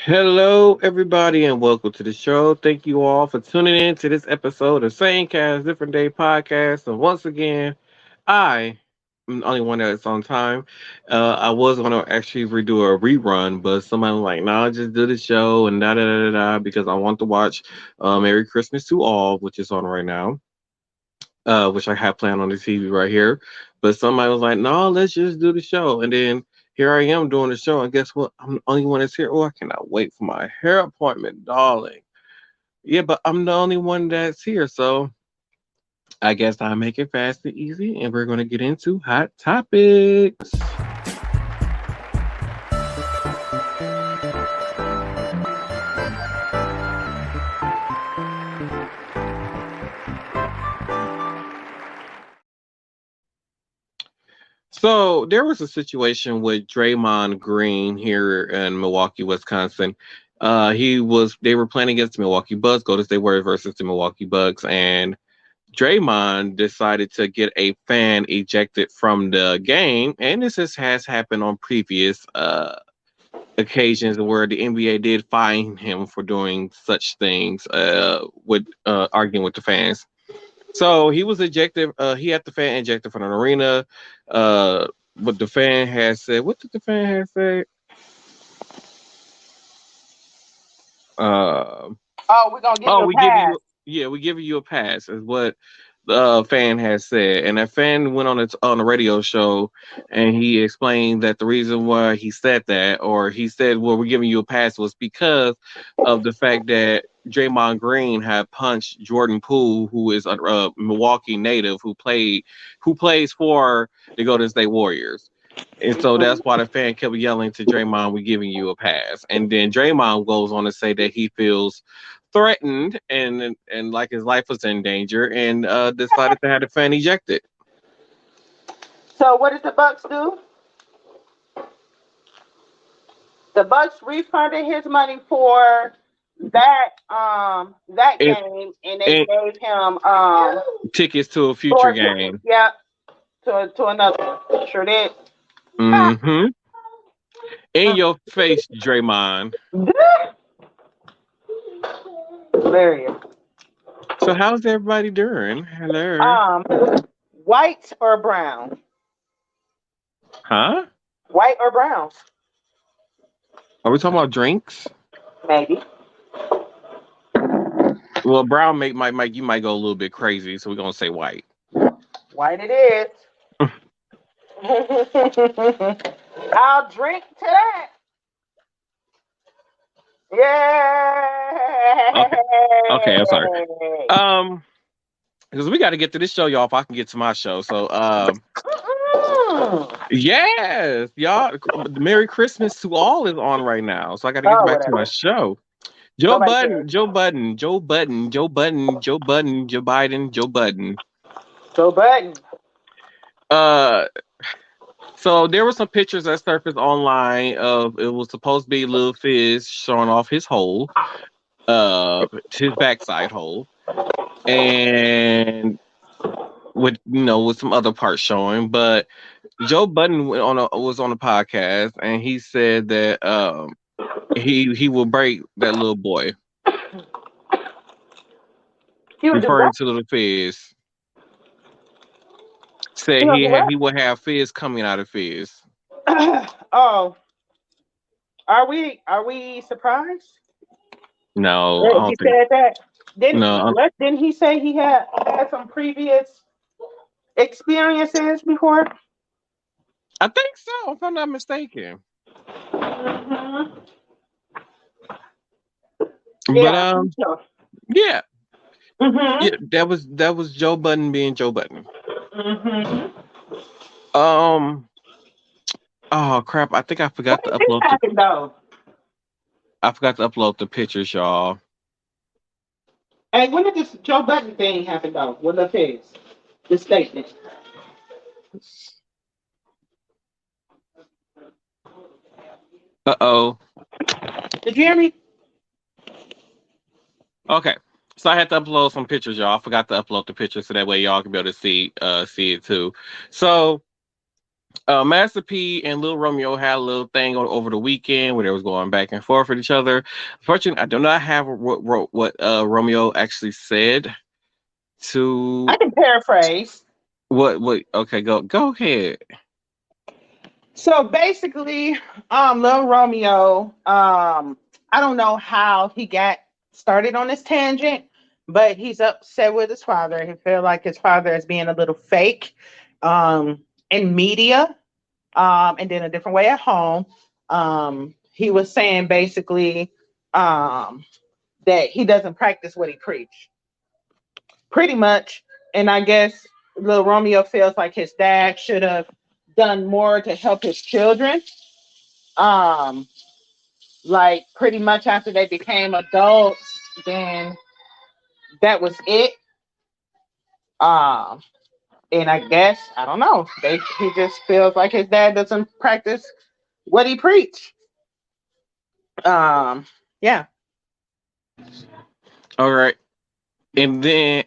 Hello, everybody, and welcome to the show. Thank you all for tuning in to this episode of Same Cast Different Day podcast. And once again, I am the only one that's on time. I was going to actually redo a rerun, but somebody was like, "No, just do the show and da da da da da," because I want to watch Merry Christmas to All, which is on right now, which I have planned on the TV right here. But somebody was like, "No, let's just do the show," and then here I am doing the show, and guess what? I'm the only one that's here. Oh, I cannot wait for my hair appointment, darling. Yeah, but I'm the only one that's here, so I guess I'll make it fast and easy, and we're gonna get into hot topics. So there was a situation with Draymond Green here in Milwaukee, Wisconsin. They were playing against the Milwaukee Bucks, Golden State Warriors versus the Milwaukee Bucks, and Draymond decided to get a fan ejected from the game, and has happened on previous occasions where the NBA did fine him for doing such things, with arguing with the fans. So he was ejected. He had the fan ejected from an arena. Uh, what the fan had said. What did the fan have said? Uh, Oh, we're gonna give oh, you a we give pass. you. Yeah, we give you a pass. Is what the fan has said, and that fan went on a radio show, and he explained that the reason why he said that, or he said, "Well, we're giving you a pass," was because of the fact that Draymond Green had punched Jordan Poole, who is a Milwaukee native who plays for the Golden State Warriors. And so that's why the fan kept yelling to Draymond, "We're giving you a pass." And then Draymond goes on to say that he feels threatened and like his life was in danger, and decided to have the fan ejected. So what did the Bucks do? The Bucks refunded his money for that And, game, and they and gave him tickets to a future four. game. Yeah, to another one. Sure did. Mm-hmm. In your face, Draymond. Hilarious. So how's everybody doing? Hello. Um, white or brown? Huh? White or brown? Are we talking about drinks? Maybe. Well, brown might you might go a little bit crazy, so we're gonna say white. White it is. I'll drink to that. Okay. Okay, I'm sorry. Yay! Um, because we got to get to this show, y'all. If I can get to my show, so Mm-mm. yes, y'all. Merry Christmas to all is on right now, so I got to get Oh, back to my whatever. show. Joe Nobody cares. Budden, Joe Budden, Joe Budden, Joe Budden, Joe Budden, Joe Biden, Joe Budden. Joe Button. Uh, so there were some pictures that surfaced online of it was supposed to be Lil Fizz showing off his hole, his backside hole, and with some other parts showing, but Joe Budden was on a podcast, and he said that he will break that little boy, He would do referring what? to Little Fizz. Said He would do what? he would have Fizz coming out of Fizz. Oh, are we surprised No, I that he don't think. said that? No, Didn't he say he had some previous experiences before? I think so. If I'm not mistaken. Hmm. But Yeah, I think so. yeah, Hmm. yeah, that was Joe Budden being Joe Budden. Hmm. Um. Oh crap! I think I What forgot to did this upload the. happen though? I forgot to upload the pictures, y'all. Hey, when did this Joe Button thing happen though? What the his? The statement. Uh-oh. Did you hear me? Okay. So I had to upload some pictures, y'all. I forgot to upload the pictures so that way y'all can be able to see it too. So Master P and Lil Romeo had a little thing over the weekend where they was going back and forth with each other. Unfortunately, I do not have what Romeo actually said I to can paraphrase. what. Okay, go ahead. So basically, Lil Romeo, I don't know how he got started on this tangent, but he's upset with his father. He feel like his father is being a little fake, in media, and then a different way at home. He was saying basically, um, that he doesn't practice what he preach, pretty much. And I guess Lil Romeo feels like his dad should have done more to help his children. Um, like pretty much after they became adults, then that was it. Um, and I guess I don't know. He just feels like his dad doesn't practice what he preach. Yeah. All right, and then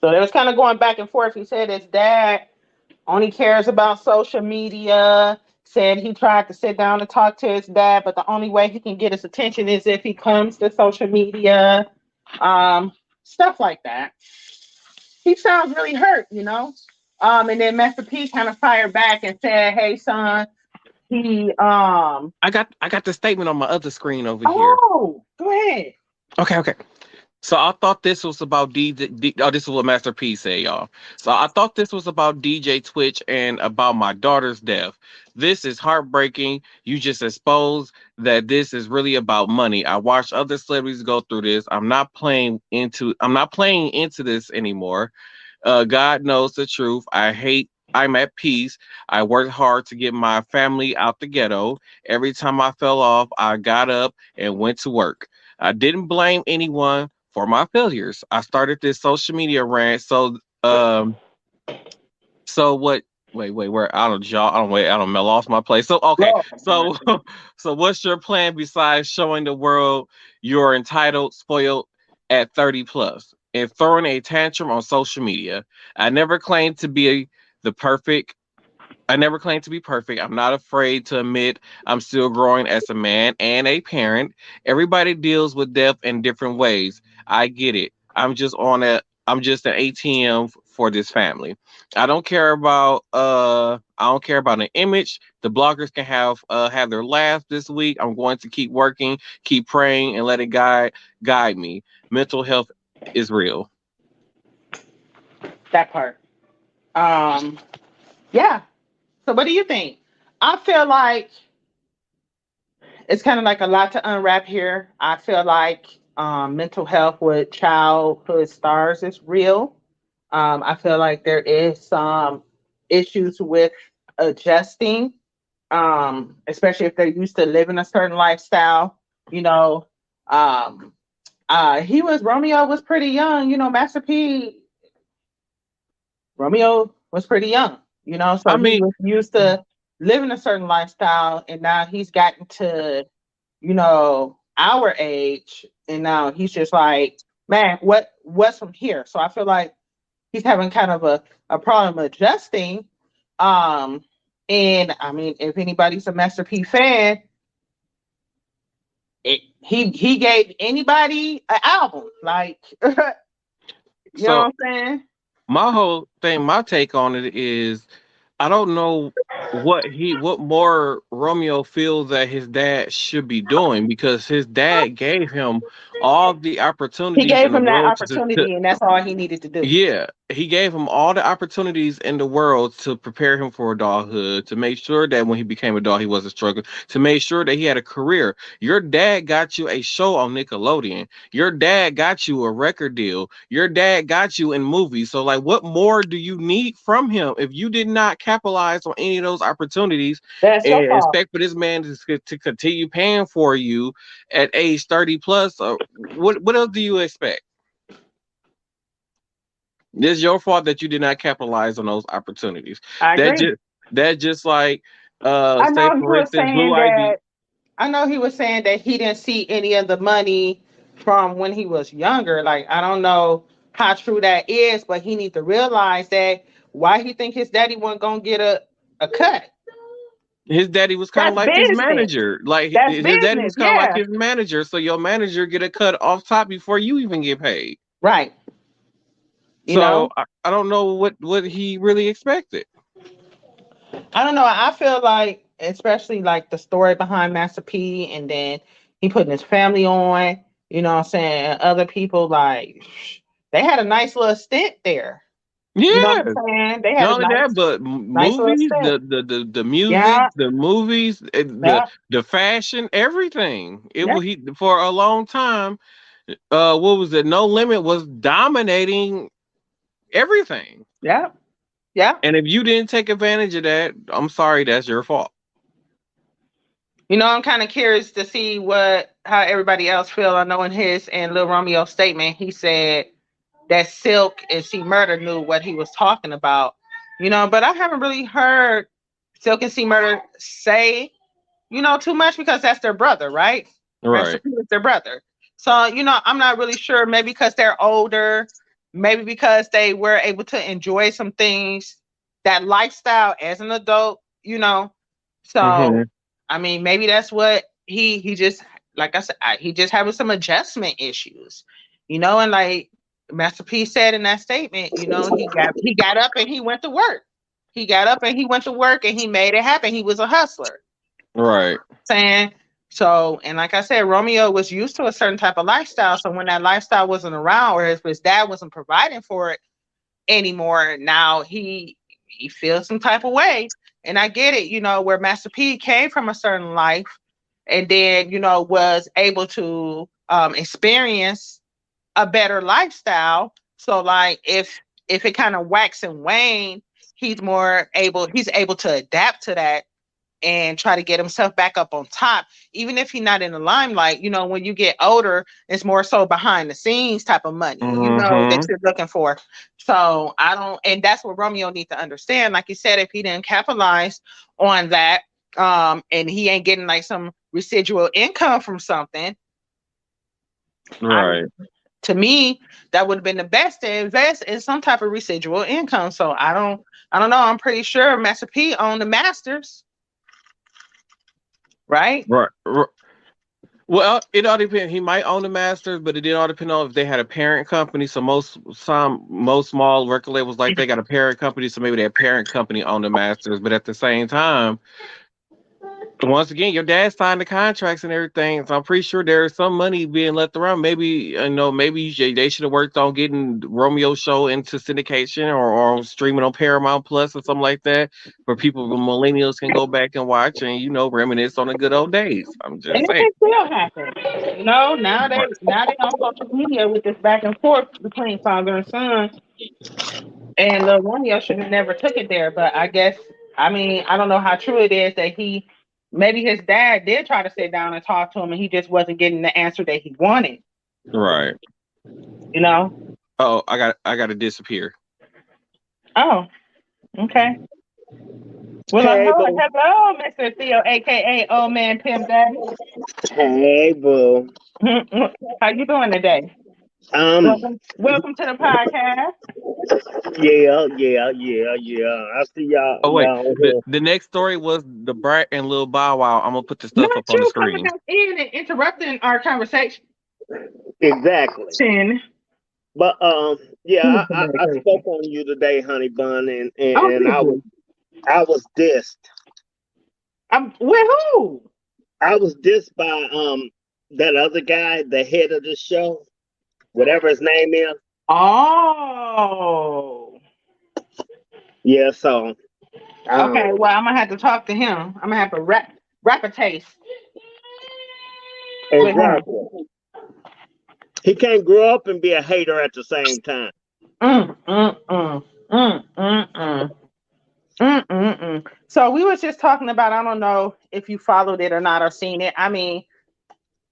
So they was kind of going back and forth. He said his dad only cares about social media. Said he tried to sit down and talk to his dad, but the only way he can get his attention is if he comes to social media. Um, Stuff like that. He sounds really hurt. And then Master P kind of fired back and said, "Hey, son, he I got the statement on my other screen over here. oh, go ahead." Okay. So I thought this was about Oh, this is what Master P said, y'all. So I thought this was about DJ Twitch and about my daughter's death. This is heartbreaking. You just exposed that this is really about money. I watched other celebrities go through this. I'm not playing into this anymore. God knows the truth. I'm at peace. I worked hard to get my family out the ghetto. Every time I fell off, I got up and went to work. I didn't blame anyone for my failures. I started this social media rant. So what? Wait, where? I don't, y'all. I don't wait. I don't. I lost my place. So okay. Lord, So, so what's your plan besides showing the world you're entitled, spoiled at 30 plus, and throwing a tantrum on social media? I never claimed to be the perfect. I never claimed to be perfect. I'm not afraid to admit I'm still growing as a man and a parent. Everybody deals with death in different ways. I get it. I'm just an ATM for this family. I don't care about an image. The bloggers can have their laughs this week. I'm going to keep working, keep praying and let it guide me. Mental health is real. that part. Um, yeah. So what do you think? I feel like it's kind of like a lot to unwrap here. I feel like mental health with childhood stars is real. I feel like there is some issues with adjusting, especially if they're used to living a certain lifestyle. You know, um, Romeo was pretty young. Master P Romeo was pretty young. I So he mean, was used to living a certain lifestyle, and now he's gotten to our age, and now he's just like, man, what's from here? So I feel like he's having kind of a problem adjusting. Um, and I mean, if anybody's a Master P fan, he gave anybody an album, like you know so what I'm saying? my take on it is I don't know what more Romeo feels that his dad should be doing because his dad gave him all the He opportunities in gave the him that world to opportunity, and that's all he needed to do. yeah, he gave him all the opportunities in the world to prepare him for adulthood, to make sure that when he became adult, he wasn't struggling, to make sure that he had a career. Your dad got you a show on Nickelodeon. Your dad got you a record deal. Your dad got you in movies. So, like, what more do you need from him if you did not capitalize on any of those opportunities That's your and fault. expect for this man to continue paying for you at age 30 plus? What else do you expect? It's your fault that you did not capitalize on those opportunities. I That agree. just that just like I say know he for was instance Blue saying Ivy. that. I know he was saying that he didn't see any of the money from when he was younger. Like, I don't know how true that is, but he needs to realize that why he think his daddy wasn't gonna get a cut? His daddy was kind of That's like his business. manager. Like That's his daddy business. was kind of like Yeah. his manager. So your manager get a cut off top before you even get paid. Right. You So know, I don't know what he really expected. I don't know. I feel like, especially like the story behind Master P, and then he putting his family on. You know what I'm saying? Other people like they had a nice little stint there. You know what Yeah. I'm saying? They had a Not only that, but nice little movies, stint. the music, Yeah. the movies, Yeah. the fashion, everything. It Yeah. was he for a long time. What was it? No Limit was dominating everything. Yeah. Yeah. And if you didn't take advantage of that, I'm sorry, that's your fault. You know, I'm kind of curious to see how everybody else feel. I know in his and Lil Romeo's statement, he said that Silk and C Murder knew what he was talking about. You know, but I haven't really heard Silk and C Murder say, too much because that's their brother, right? Master Right. P is their brother. So, I'm not really sure. Maybe because they're older, maybe because they were able to enjoy some things, that lifestyle as an adult. So, Hmm. I mean, maybe that's what he just, like I said, he just having some adjustment issues, and like Master P said in that statement, he got up and he went to work. He got up and he went to work and he made it happen. He was a hustler. Right. Saying so, and like I said, Romeo was used to a certain type of lifestyle. So when that lifestyle wasn't around, or if his dad wasn't providing for it anymore, now he feels some type of way. And I get it, where Master P came from a certain life, and then was able to experience a better lifestyle. So like if it kind of wax and wane, he's able to adapt to that and try to get himself back up on top, even if he's not in the limelight. When you get older, it's more so behind the scenes type of money, that Hmm. you're looking for. So I don't, and that's what Romeo needs to understand. Like you said, if he didn't capitalize on that, and he ain't getting like some residual income from something, I Right. to me, that would have been the best to invest in some type of residual income. So I don't know. I'm pretty sure Master P owned the Masters, right? Right. Well, it all depends. He might own the Masters, but it did all depend on if they had a parent company. So most small record labels like they got a parent company, so maybe their parent company owned the Masters. But at the same time, once again, your dad signed the contracts and everything, so I'm pretty sure there's some money being left around. Maybe maybe they should have worked on getting Romeo show into syndication or streaming on Paramount Plus or something like that, where people, millennials, can go back and watch and reminisce on the good old days. I'm And just it saying. can still happen. Now they on social media with this back and forth between father and son. And Lil Romeo should have never took it there. But I mean, I don't know how true it is that maybe his dad did try to sit down and talk to him and he just wasn't getting the answer that he wanted, Right. you know? Oh, I got to disappear. Oh, okay. Well, Hey, boo. hello, Mr. Theo, aka Old Man Pimp Daddy. Hey, boo. How you doing today? Um, Welcome to the podcast. yeah. I see y'all, Oh wait, y'all the here. the next story was the Brat and Lil Bow Wow. I'm gonna put the stuff Not up on the you coming screen. back in and interrupting our conversation. Exactly. But yeah, I Communication. spoke on you today, honey bun, and Oh, and did you? I was dissed. With who? I was dissed by that other guy, the head of the show, whatever his name is. Oh, Yeah, so okay. um, Well, I'm gonna have to talk to him. I'm gonna have to rap a taste with him. exactly. He can't grow up and be a hater at the same time. Mm, mm, mm, mm, mm, mm. Mm-mm-mm. So we was just talking about, I don't know if you followed it or not or seen it. I mean,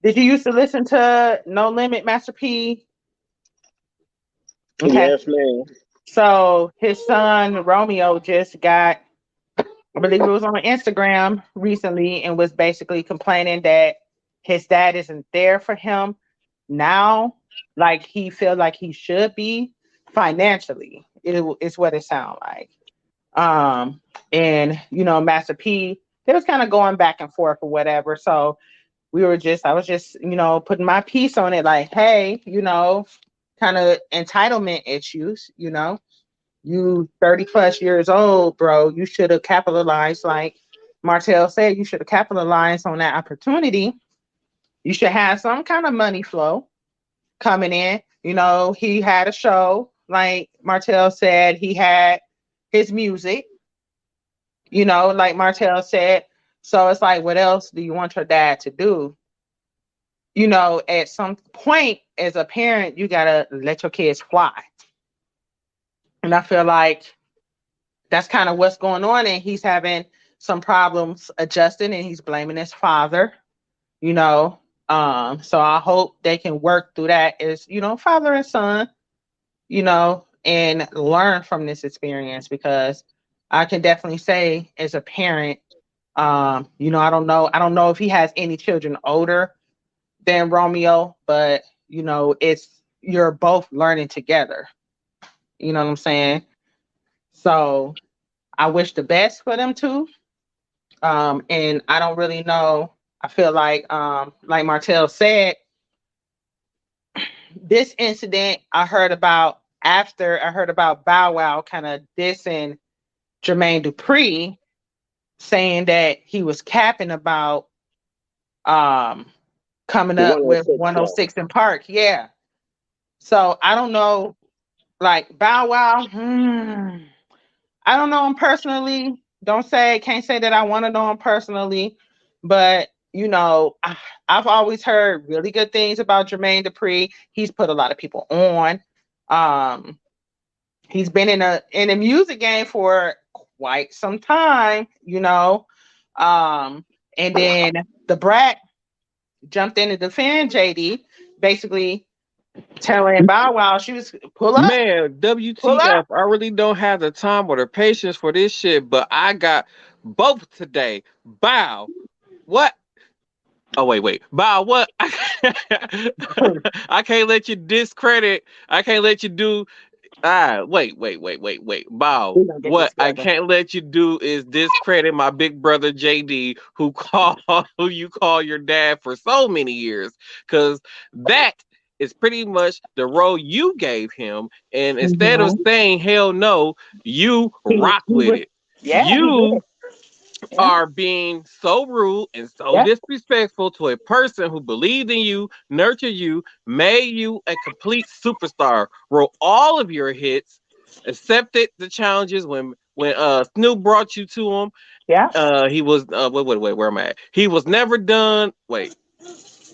did you used to listen to No Limit, Master P? Okay. Yes, man. So his son Romeo just got, I believe it was on Instagram recently, and was basically complaining that his dad isn't there for him now, like he feels like he should be financially. It's what it sounds like. And Master P, they was kind of going back and forth or whatever. So I was just, putting my piece on it, like, hey, kind of entitlement issues, you 30 plus years old, bro. You should have capitalized, like Martell said, you should have capitalized on that opportunity. You should have some kind of money flow coming in. He had a show, like Martell said, he had his music, like Martell said. So it's like, what else do you want your dad to do? At some point as a parent, you gotta let your kids fly. And I feel like that's kind of what's going on. And he's having some problems adjusting and he's blaming his father, you know. So I hope they can work through that as, father and son, and learn from this experience, because I can definitely say as a parent, I don't know if he has any children older than Romeo, but you're both learning together. You know what I'm saying? So I wish the best for them too. And I don't really know. I feel like Martell said, this incident I heard about after I heard about Bow Wow kind of dissing Jermaine Dupri, saying that he was capping about coming up with 106 in Park. Yeah. So I don't know, like Bow Wow. I don't know him personally. Can't say that I want to know him personally, but I've always heard really good things about Jermaine Dupri. He's put a lot of people on. He's been in a music game for quite some time, and then the Brat jumped in to defend JD, basically telling Bow Wow she was pull up. Man, WTF, I really don't have the time or the patience for this shit, but I got both today. Bow. What? Oh, wait. Bow, what? I can't let you discredit. I can't let you do. Wait. Bow, what I can't let you do is discredit my big brother JD, who you call your dad for so many years, because that is pretty much the role you gave him. And instead of saying hell no, you rock with it. Yeah, you are being so rude and so disrespectful to a person who believed in you, nurtured you, made you a complete superstar, wrote all of your hits, accepted the challenges when Snoop brought you to him. Yeah. He was wait, where am I at? He was never done. Wait.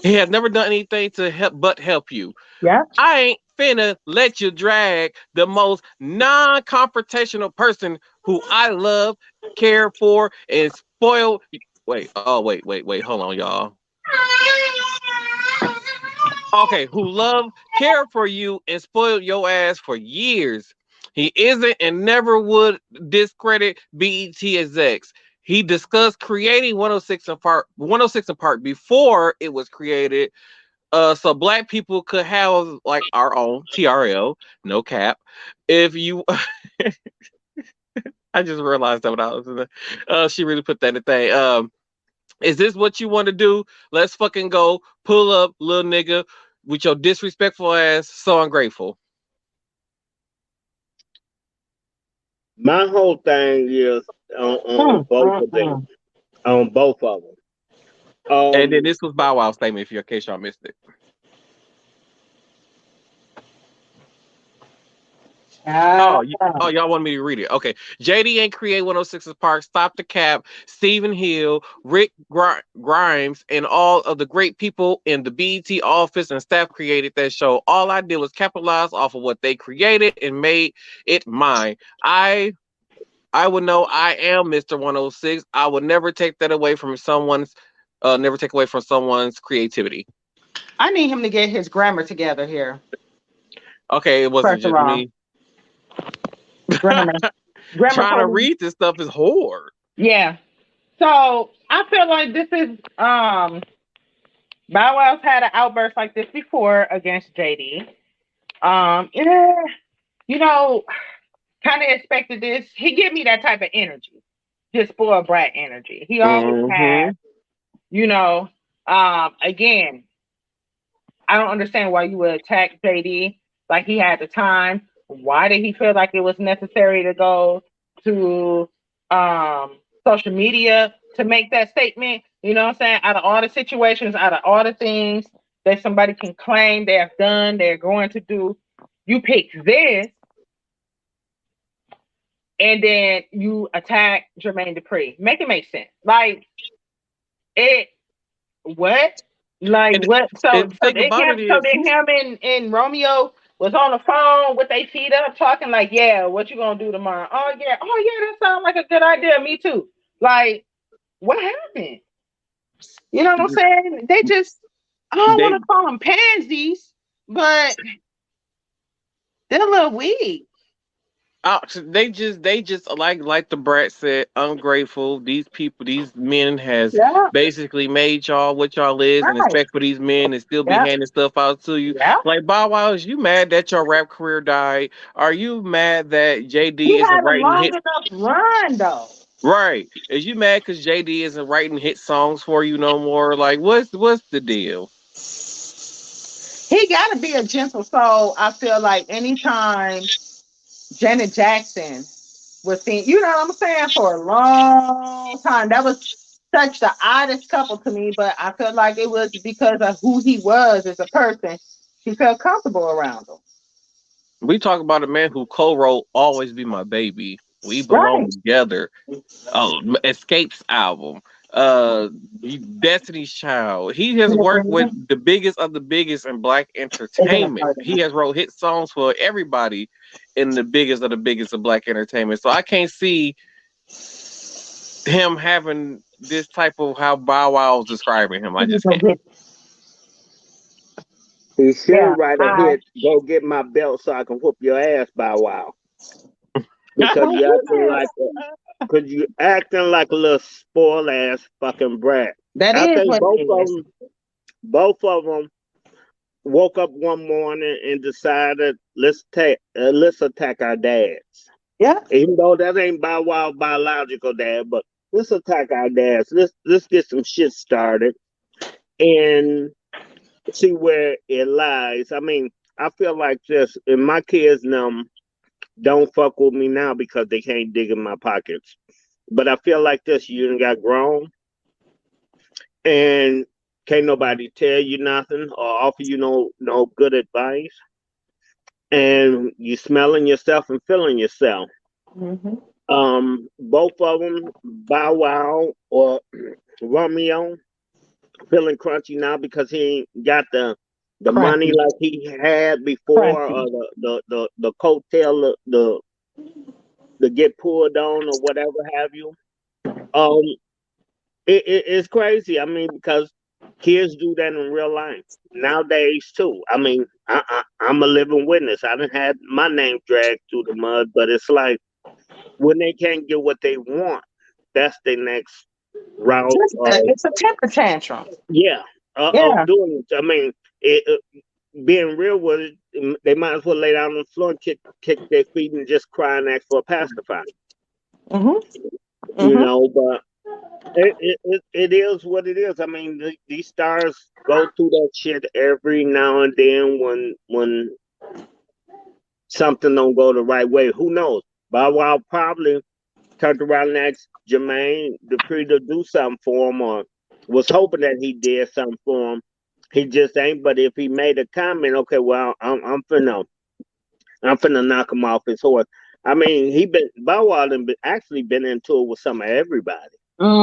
He has never done anything to help you. Yeah. I ain't finna let you drag the most non-confrontational person who I love, care for, and spoil. Wait, hold on, y'all. Okay, who love, care for you, and spoiled your ass for years. He isn't and never would discredit BET execs. He discussed creating 106 in Park before it was created, so black people could have like our own TRL, no cap. If you, I just realized that when I was in the, she really put that in the thing. Is this what you want to do? Let's fucking go. Pull up, little nigga, with your disrespectful ass. So ungrateful. My whole thing is on both of them. On both of them. And then this was Bow Wow's statement, if you in case y'all missed it. Y'all want me to read it? Okay. JD ain't create 106 Park, Stop the Cap, Stephen Hill, Rick Grimes, and all of the great people in the BET office and staff created that show. All I did was capitalize off of what they created and made it mine. I would know I am Mr. 106. I would never take that away from someone's creativity. I need him to get his grammar together here. Okay, it wasn't just me. Grammar Trying to read this stuff is hard. Yeah. So I feel like this is Bow Wow's had an outburst like this before against JD. Yeah, kind of expected this. He give me that type of energy, just spoiled brat energy. He always Mm-hmm. has, you know. Again, I don't understand why you would attack JD like he had the time. Why did he feel like it was necessary to go to social media to make that statement? You know what I'm saying? Out of all the situations, out of all the things that somebody can claim they have done, they're going to do, you pick this and then you attack Jermaine Dupri. Make it make sense. Like it what? Like And, what? and the thing about it So is, then him and Romeo was on the phone with their feet up, talking like, "Yeah, what you gonna do tomorrow? Oh yeah, that sounds like a good idea. Me too." Like, what happened? You know what I'm saying? They just, I don't want they to call them pansies, but they're a little weak. they just like the brat said, ungrateful. These people, these men has Yeah, basically made y'all what y'all is, and right. expect for these men to still be Yeah, handing stuff out to you. yeah. Like Bow Wow, is you mad that your rap career died? Are you mad that He JD isn't had a writing long hit? enough run though. Right? Is you mad because JD isn't writing hit songs for you no more? Like what's the deal? He got to be a gentle soul. I feel like anytime Janet Jackson was seen, you know what I'm saying, for a long time. That was such the oddest couple to me, but I felt like it was because of who he was as a person. She felt comfortable around him. We talk about a man who co-wrote "Always Be My Baby." We belong Right. together. Oh, Escapes album. Destiny's Child. He has worked with the biggest of the biggest in black entertainment. He has wrote hit songs for everybody in the biggest of the biggest of black entertainment. So I can't see him having this type of how Bow Wow is describing him. I just can't. He should Yeah. write a hit, go get my belt so I can whoop your ass, Bow Wow. Because you acting like cause you acting like a little spoiled ass fucking brat. That I is think what it is. both of them woke up one morning and decided let's attack our dads. Yeah. Even though that ain't Bow Wow biological dad, but let's attack our dads. Let's get some shit started and see where it lies. I mean, I feel like this, and my kids don't fuck with me now because they can't dig in my pockets. But I feel like this, you done got grown and can't nobody tell you nothing or offer you no good advice. And you smelling yourself and feeling yourself. Mm-hmm. Both of them, Bow Wow or Romeo, feeling crunchy now because he ain't got the money Crunchy. like he had before, or Crunchy. the coattail the get pulled on or whatever have you. Um, it's crazy. I mean, because kids do that in real life nowadays too. I mean, I'm a living witness. I done had my name dragged through the mud, but it's like when they can't get what they want, that's their next route. It's a temper tantrum. Yeah, of Yeah. doing it. I mean, being real with it, they might as well lay down on the floor and kick their feet and just cry and ask for a pacifier. Mm-hmm. You Mm-hmm. know, but it is what it is. I mean, these stars go through that shit every now and then when something don't go the right way. Who knows? Bow Wow probably turned around and asked Jermaine Dupri to do something for him, or was hoping that he did something for him. He just ain't. But if he made a comment, okay, well, I'm finna knock him off his horse. I mean, Bow Wow done actually been into it with some of everybody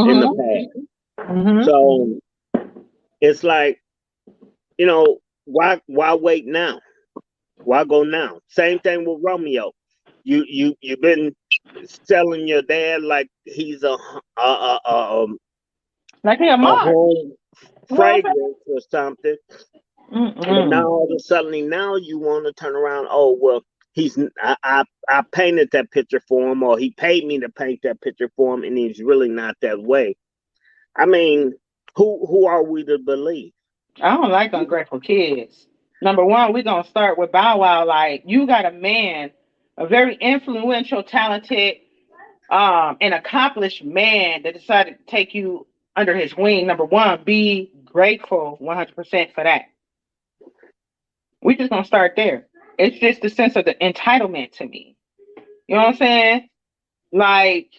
in the Mm-hmm. past. Mm-hmm. So it's like, why wait now? Why go now? Same thing with Romeo. You've been selling your dad like he's Like he a a mark. home You know what fragrance or something, and now I'm all of a sudden now you want to turn around. Oh well, I painted that picture for him, or he paid me to paint that picture for him, and he's really not that way. I mean, who are we to believe? I don't like ungrateful kids. Number one, we're gonna start with Bow Wow. Like, you got a man a very influential, talented, and accomplished man that decided to take you under his wing. Number one, be grateful 100% for that. We just gonna start there. It's just the sense of the entitlement to me. You know what I'm saying? Like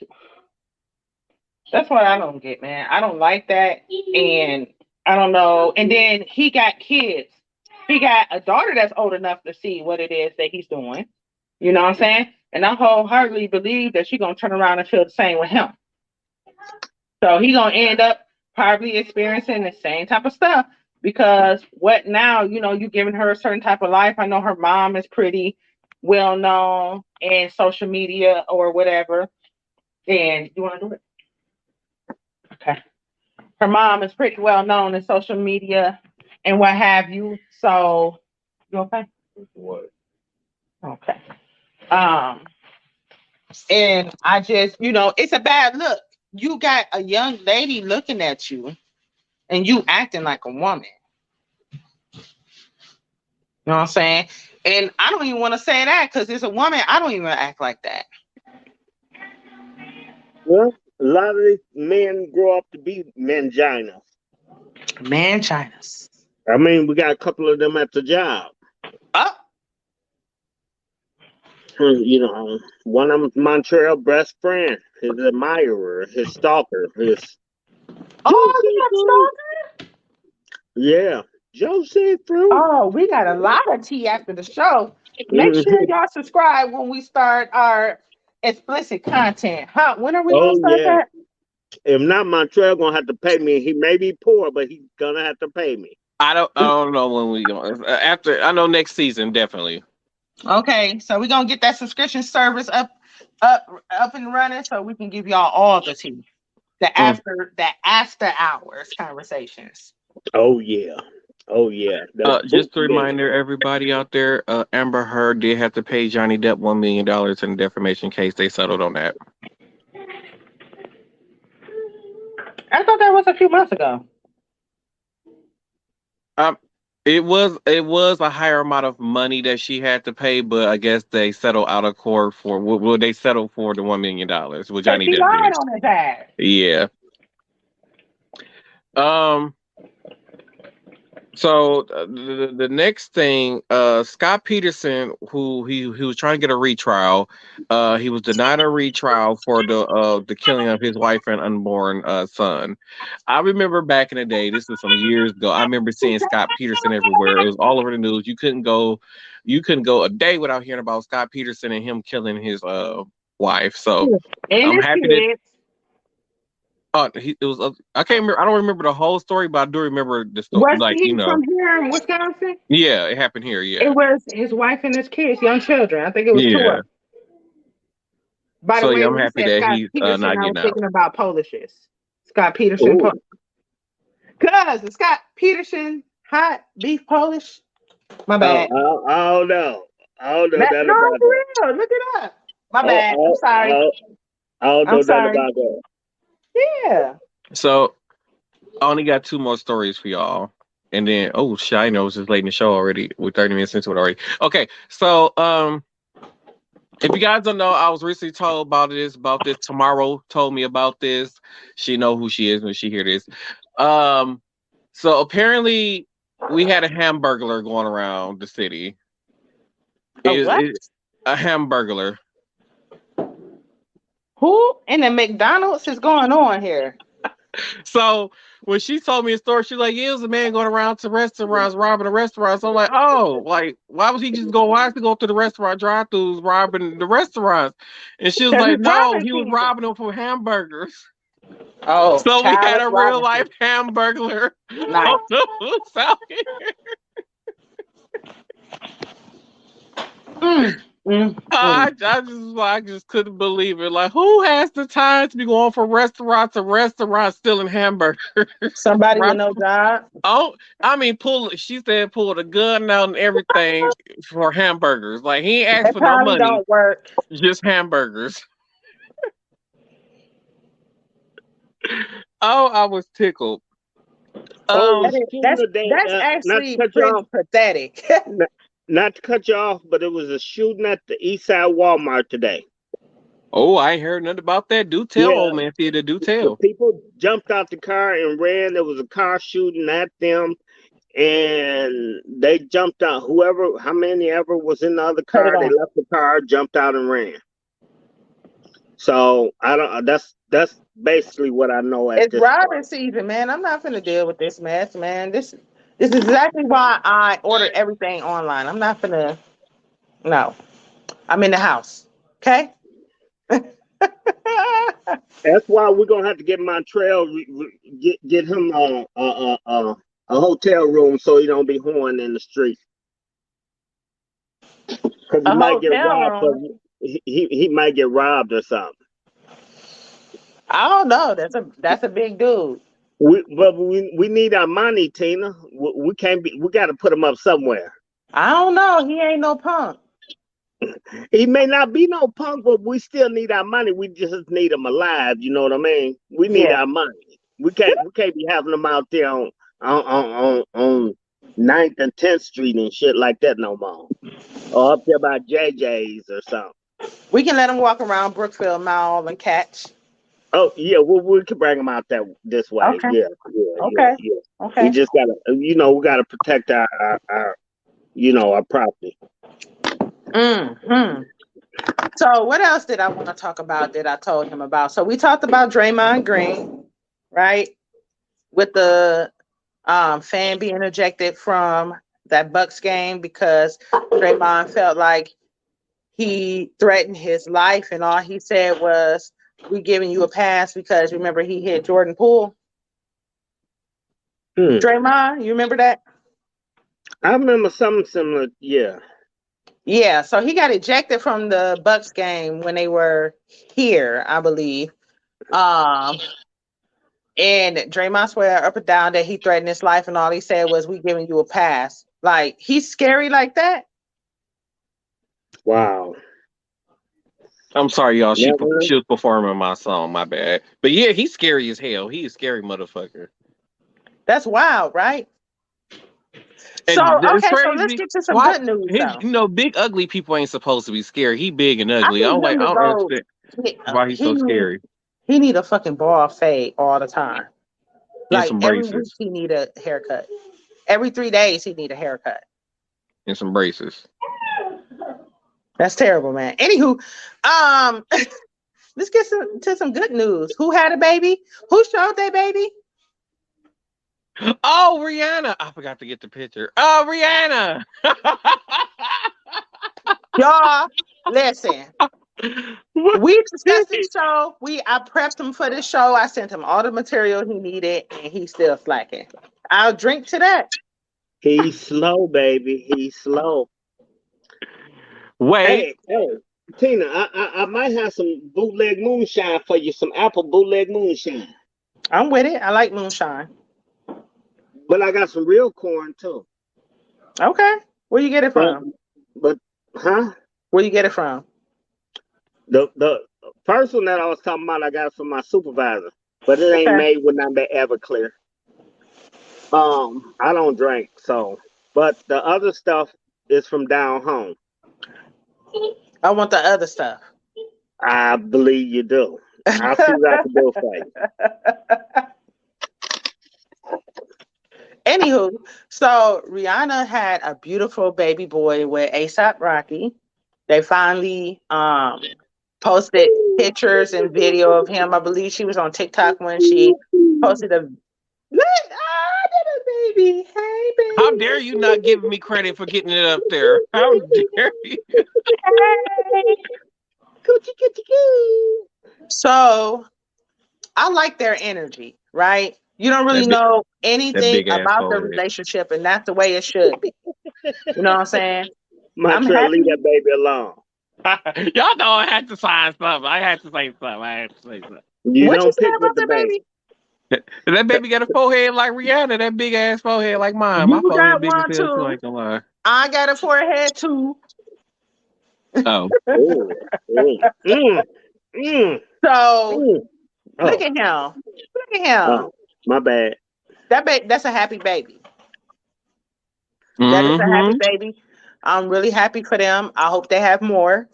that's what I don't get, man. I don't like that, and I don't know. And then he got kids. He got a daughter that's old enough to see what it is that he's doing. You know what I'm saying? And I wholeheartedly believe that she's gonna turn around and feel the same with him. So he's gonna end up probably experiencing the same type of stuff because what now? You know, you giving her a certain type of life. I know her mom is pretty well known in social media or whatever. And you want to do it? Okay. Her mom is pretty well known in social media and what have you. So you okay? What? Okay. And I just, it's a bad look. You got a young lady looking at you and you acting like a woman. You know what I'm saying? And I don't even want to say that because as a woman, I don't even act like that. Well, a lot of these men grow up to be manginas. Manginas. I mean, we got a couple of them at the job. Oh. You know, one of them's Montreal's best friend, his admirer, his stalker, his. Oh, you got stalker? Yeah, Joseph Fruit. Oh, we got a lot of tea after the show. Make sure y'all subscribe when we start our explicit content. When are we gonna start that? If not, Montreal gonna have to pay me. He may be poor, but he's gonna have to pay me. I don't know when we going after. I know next season definitely. Okay, so we're gonna get that subscription service up and running so we can give y'all all the tea. The after hours conversations. Oh yeah. Just a reminder, everybody out there, Amber Heard did have to pay Johnny Depp $1 million in a defamation case. They settled on that. I thought that was a few months ago. It was a higher amount of money that she had to pay, but I guess they settled out of court for they settled for the $1 million with Johnny Depp. Lied on his ass. Yeah. So the next thing, Scott Peterson, who he was trying to get a retrial, he was denied a retrial for the killing of his wife and unborn son. I remember back in the day, this was some years ago. I remember seeing Scott Peterson everywhere. It was all over the news. You couldn't go a day without hearing about Scott Peterson and him killing his wife. So I'm happy that. It was. I can't remember. I don't remember the whole story, but I do remember the story. Was he from here in Wisconsin? Yeah, it happened here. Yeah, it was his wife and his kids, young children. I think it was two of them. By the way, I'm happy that Scott he's Peterson, not I was getting thinking about Polishes. Scott Peterson, because Scott Peterson hot beef Polish. My bad. I don't know. No, for real. Look it up. My bad. I'm sorry. I don't know nothing about that. Yeah. So I only got 2 more stories for y'all. And then I know it's just late in the show already. We're 30 minutes into it already. Okay, so if you guys don't know, I was recently told about this. Tomorrow told me about this. She know who she is when she hear this. So apparently we had a Hamburglar going around the city. It's a Hamburglar. Who in the McDonald's is going on here? So when she told me a story, she's like, "Yeah, it was a man going around to restaurants, robbing the restaurants." I'm like, "Oh, like why was he just go? Why is he going to the restaurant drive-throughs, robbing the restaurants?" And she was like, "No, he was robbing them for hamburgers." Oh, so we had a real life Hamburglar. Nice. I just couldn't believe it. Like, who has the time to be going from restaurant to restaurant stealing hamburgers? Somebody with no job. Oh, I mean, she said pull the gun out and everything for hamburgers. Like, he ain't asked for no money. Don't work. Just hamburgers. Oh, I was tickled. That's actually pretty pathetic. not to cut you off, but it was a shooting at the East Side Walmart today. Oh, I ain't heard nothing about that. Do tell, Yeah, old man theater. Do the tell. people jumped out the car and ran. There was a car shooting at them, and they jumped out. How many ever was in the other Cut it car, they off. left the car, jumped out, and ran. So I don't. That's basically what I know at It's this robbing point. season, man. I'm not gonna deal with this mess, man. This is exactly why I order everything online. I'm not gonna. No, I'm in the house. Okay. That's why we're gonna have to get Montreal get him a hotel room so he don't be horning in the street. Because he A might get hotel robbed. room. He might get robbed or something. I don't know. That's a big dude. We need our money, Tina. We can't be. We got to put him up somewhere. I don't know. He ain't no punk. He may not be no punk, but we still need our money. We just need him alive. You know what I mean? We need Yeah. our money. We can't be having them out there on 9th and 10th Street and shit like that no more. Or up there by JJ's or something. We can let him walk around Brookfield Mall and catch. Oh yeah, we can bring him out this way. Okay. Yeah. Okay. We Okay. just gotta, we gotta protect our our property. Hmm. So what else did I want to talk about that I told him about? So we talked about Draymond Green, right? With the fan being ejected from that Bucks game because Draymond felt like he threatened his life and all he said was, "We giving you a pass," because remember he hit Jordan Poole. Draymond, you remember that? I remember something similar. Yeah. Yeah, so he got ejected from the Bucks game when they were here, I believe. And Draymond swear up and down that he threatened his life, and all he said was, "We giving you a pass." Like, he's scary like that. Wow. I'm sorry, y'all. She Yeah, was performing my song. My bad. But yeah, he's scary as hell. He's a scary motherfucker. That's wild, right? And So it's okay, so let's crazy. get to some Why? good news though. Big ugly people ain't supposed to be scary. He big and I ugly. need I'm like, him I to don't go. understand why he's He so need scary. he need a fucking ball fade all the time. And Like some every week braces. he need a haircut. Every 3 days he need a haircut. And some braces. That's terrible, man. Anywho, let's get to some good news. Who had a baby? Who showed their baby? Oh, Rihanna. I forgot to get the picture. Oh, Rihanna. Y'all, listen. We discussed this show. I prepped him for this show. I sent him all the material he needed, and he's still slacking. I'll drink to that. He's slow, baby. He's slow. Wait. Hey, Tina, I might have some bootleg moonshine for you. Some apple bootleg moonshine. I'm with it. I like moonshine. But I got some real corn too. Okay. Where you get it from? But Where you get it from? The first one that I was talking about, I got from my supervisor, but it ain't made with nothing Everclear. I don't drink, so. But the other stuff is from down home. I want the other stuff. I believe you do. I'll see what I can do for you. Anywho, so Rihanna had a beautiful baby boy with A$AP Rocky. They finally posted pictures and video of him. I believe she was on TikTok when she posted a baby. Hey, baby. How dare you not give me credit for getting it up there? How dare you? Hey. So I like their energy, right? You don't really know anything about the relationship, and that's the way it should be. You know what I'm saying? Montreal, leave that baby alone. Y'all know I had to sign something. I had to say something. You what don't you pick with the baby. That baby got a forehead like Rihanna. That big ass forehead like mine. My forehead big as hell too. I ain't gonna lie. I got a forehead too. Oh. So look at him. Look at him. Oh, my bad. That's a happy baby. That is a happy baby. I'm really happy for them. I hope they have more.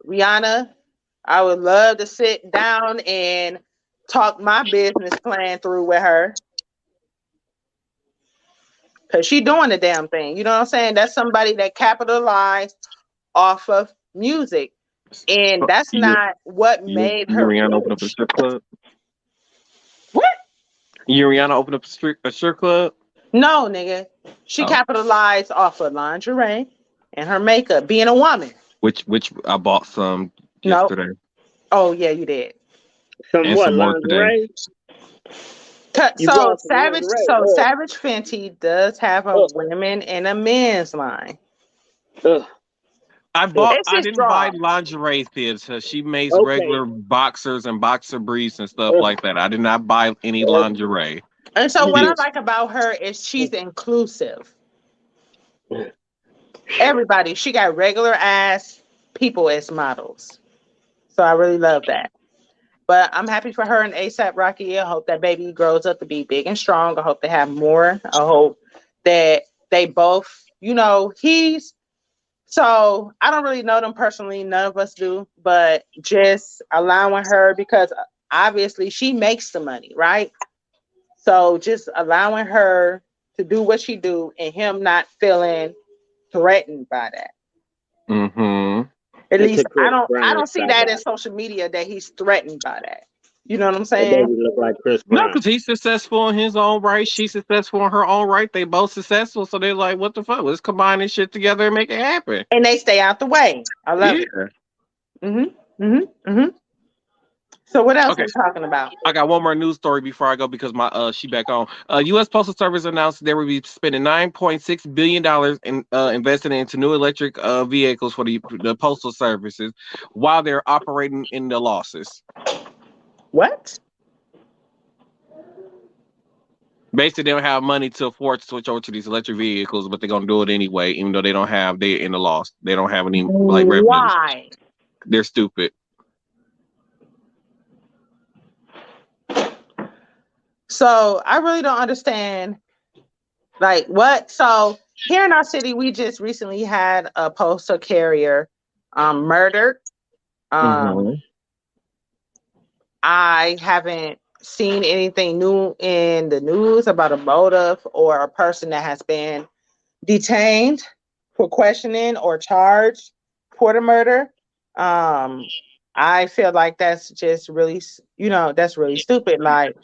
Rihanna, I would love to sit down and talk my business plan through with her because she doing the damn thing. You know what I'm saying? That's somebody that capitalized off of music, and that's You, not what made her Rihanna opened up a rich. strip club. What? Rihanna opened up a strip club. No, nigga. She Oh, capitalized off of lingerie and her makeup, being a woman. which I bought some No. yesterday Oh yeah, you did. Some and what, some more today. lingerie? You So bought some lingerie? Savage Fenty does have a Ugh, women and a men's line. ugh. It's I just didn't buy strong. lingerie fits. She makes Okay. regular boxers and boxer briefs and stuff Ugh, like that. I did not buy any ugh. lingerie. And so what I Mm, like about her is she's inclusive. mm. Everybody, she got regular ass people as models. So I really love that. But I'm happy for her and ASAP Rocky. I hope that baby grows up to be big and strong. I hope they have more. I hope that they both, so I don't really know them personally. None of us do, but just allowing her because obviously she makes the money, right? So just allowing her to do what she do and him not feeling threatened by that. Mm-hmm. At And to least I Chris don't I Brown, don't see stop that in that. social media that he's threatened by that. You know what I'm That saying? baby look like Chris No, Brown. because he's successful in his own right. She's successful in her own right. They both successful. So they're like, what the fuck? Let's combine this shit together and make it happen. And they stay out the way. I love it. Yeah. Mm-hmm. So what else Okay. we talking about? I got one more news story before I go because my she back on. U.S. Postal Service announced they will be spending $9.6 billion in investing into new electric vehicles for the postal services while they're operating in the losses. What? Basically, they don't have money to afford to switch over to these electric vehicles, but they're gonna do it anyway, even though they're in the loss. They don't have any like revenue. Why? They're stupid. So I really don't understand. Like what? So here in our city, we just recently had a postal carrier murdered. Um, Mm-hmm. I haven't seen anything new in the news about a motive or a person that has been detained for questioning or charged for the murder. Um, I feel like that's just really, that's really stupid. Like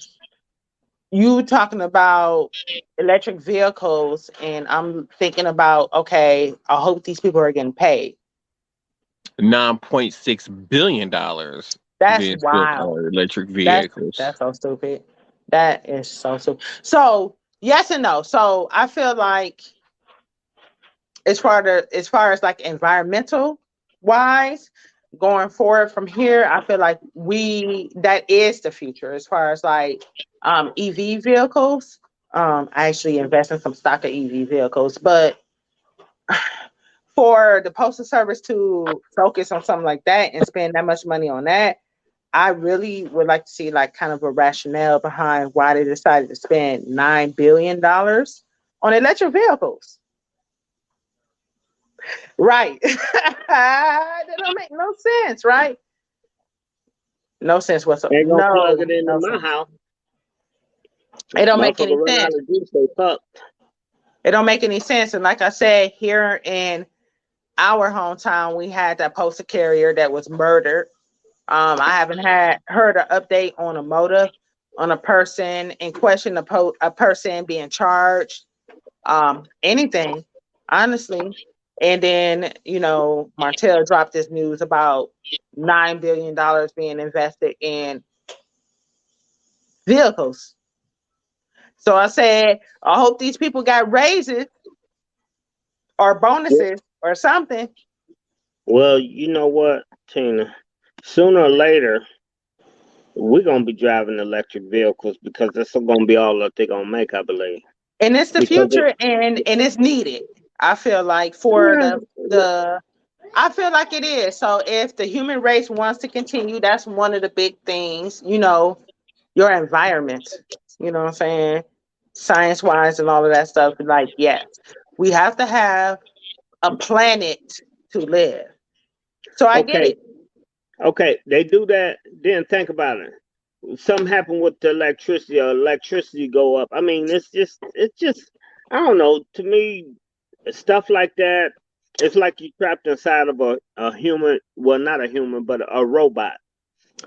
you talking about electric vehicles, and I'm thinking about, okay, I hope these people are getting paid. $9.6 billion That's being spent wild. on electric That's vehicles. that's so stupid. That is so stupid. So yes and no. So I feel like as far as like environmental wise, going forward from here, I feel like that is the future as far as like EV vehicles. I actually invest in some stock of EV vehicles, but for the postal service to focus on something like that and spend that much money on that, I really would like to see like kind of a rationale behind why they decided to spend $9 billion on electric vehicles. Right. That don't make no sense, right? No sense whatsoever. Ain't gonna plug No, it into no my sense. house. It don't make any Motherfucker run out sense. of juice, they fuck. It don't make any sense. And like I said, here in our hometown, we had that postal carrier that was murdered. I haven't heard an update on a motive on a person in question, a person being charged, anything, honestly. And then, Martell dropped this news about $9 billion being invested in vehicles. So I said, I hope these people got raises or bonuses or something. Well, you know what, Tina? Sooner or later, we're gonna be driving electric vehicles because that's gonna be all that they're gonna make, I believe. And it's the Because future, and it's needed. I feel like for the I feel like it is. So if the human race wants to continue, that's one of the big things, your environment, you know what I'm saying? Science wise and all of that stuff. Like, yes. We have to have a planet to live. So I get Okay, it. okay, they do that. Then think about it. Something happened with the electricity, or electricity go up. I mean, it's just, I don't know. To me, stuff like that, it's like you trapped inside of a human. Well, not a human, but a robot.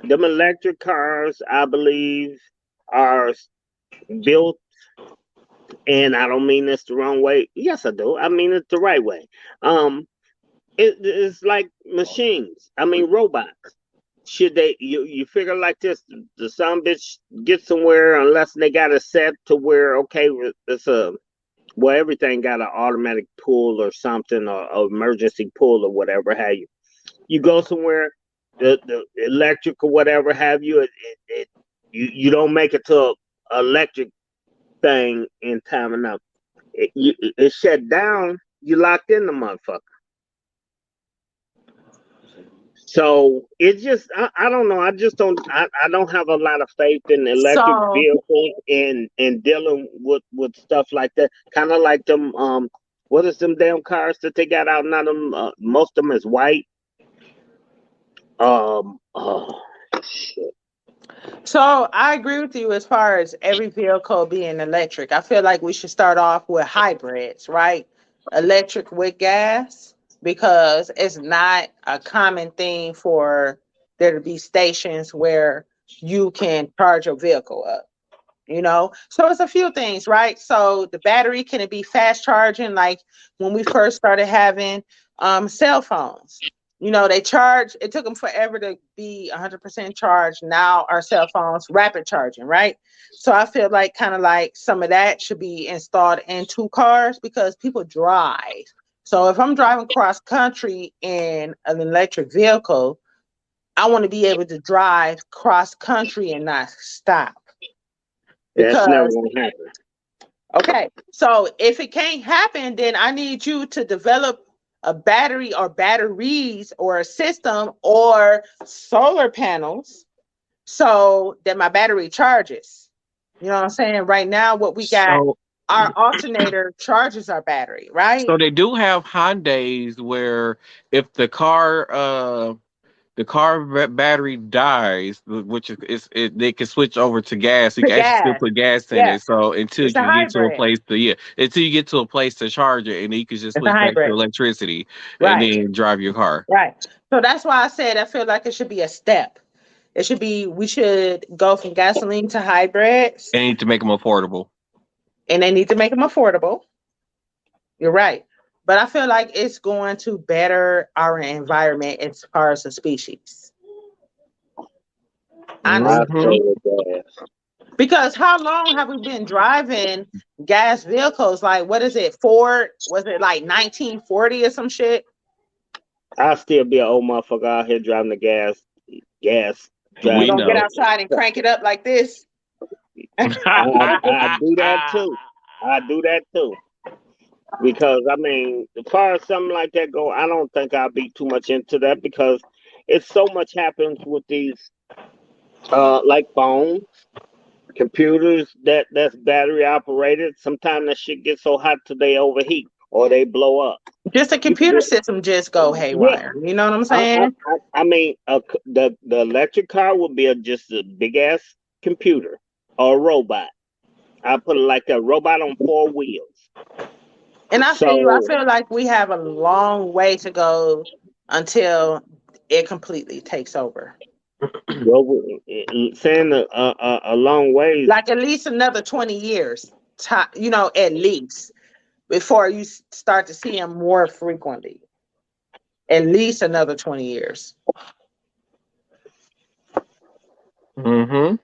Them electric cars, I believe, are built, and I don't mean this the wrong way. Yes, I do. I mean it the right way. Um, it's like machines. I mean robots. Should they you figure like this? The some bitch get somewhere unless they got it set to where okay, it's a well everything got an automatic pull or something or emergency pull or whatever have you. You go somewhere, the electric or whatever have you, you don't make it to a electric thing in time enough. It shut down. You locked in the motherfucker. So it just I don't know. I just I don't have a lot of faith in electric So vehicles and dealing with stuff like that. Kind of like them what is them damn cars that they got out now? Them most of them is white. Oh shit. So I agree with you as far as every vehicle being electric. I feel like we should start off with hybrids, right? Electric with gas, because it's not a common thing for there to be stations where you can charge your vehicle up. So it's a few things, right? So the battery, can it be fast charging, like when we first started having cell phones? They charge, it took them forever to be 100% charged. Now our cell phones rapid charging, right? So I feel like kind of like some of that should be installed into cars because people drive. So if I'm driving cross country in an electric vehicle, I want to be able to drive cross country and not stop. That's never Because, gonna happen. okay, so if it can't happen, then I need you to develop a battery or batteries or a system or solar panels so that my battery charges. You know what I'm saying? Right now, what we got, So our alternator charges our battery, right? so they do have Hyundai's where if the car battery dies, which they can switch over to gas. You To can actually still gas. put gas in Yeah, it. So until it's a you get to a hybrid. place to yeah, until you get to a place to charge it, and then you can just It's a switch back to hybrid. electricity and Right, then drive your car. right. So that's why I said I feel like it should be a step. We should go from gasoline to hybrids, And you need to make them affordable. and they need to make them affordable. You're right. But I feel like it's going to better our environment as far as a species. I Honestly. Hmm. say it does. Because how long have we been driving gas vehicles? Like, what is it? Ford? Was it like 1940 or some shit? I'll still be an old motherfucker out here driving the gas You're We driving gonna get know. truck. outside and crank it up like this. I do that too. I do that too. Because I mean, as far as something like that go, I don't think I'll be too much into that because it's so much happens with these like phones, computers that's battery operated. Sometimes that shit gets so hot till they overheat or they blow up. Just a You can computer system just go yeah. haywire. You know what I'm I I saying? I mean, the electric car would be just a big ass computer or a robot. I put it like a robot on four wheels. And I feel you. I So, feel like we have a long way to go until it completely takes over. well, saying a long ways. Like at least another 20 years, at least before you start to see them more frequently. At least another 20 years. Hmm.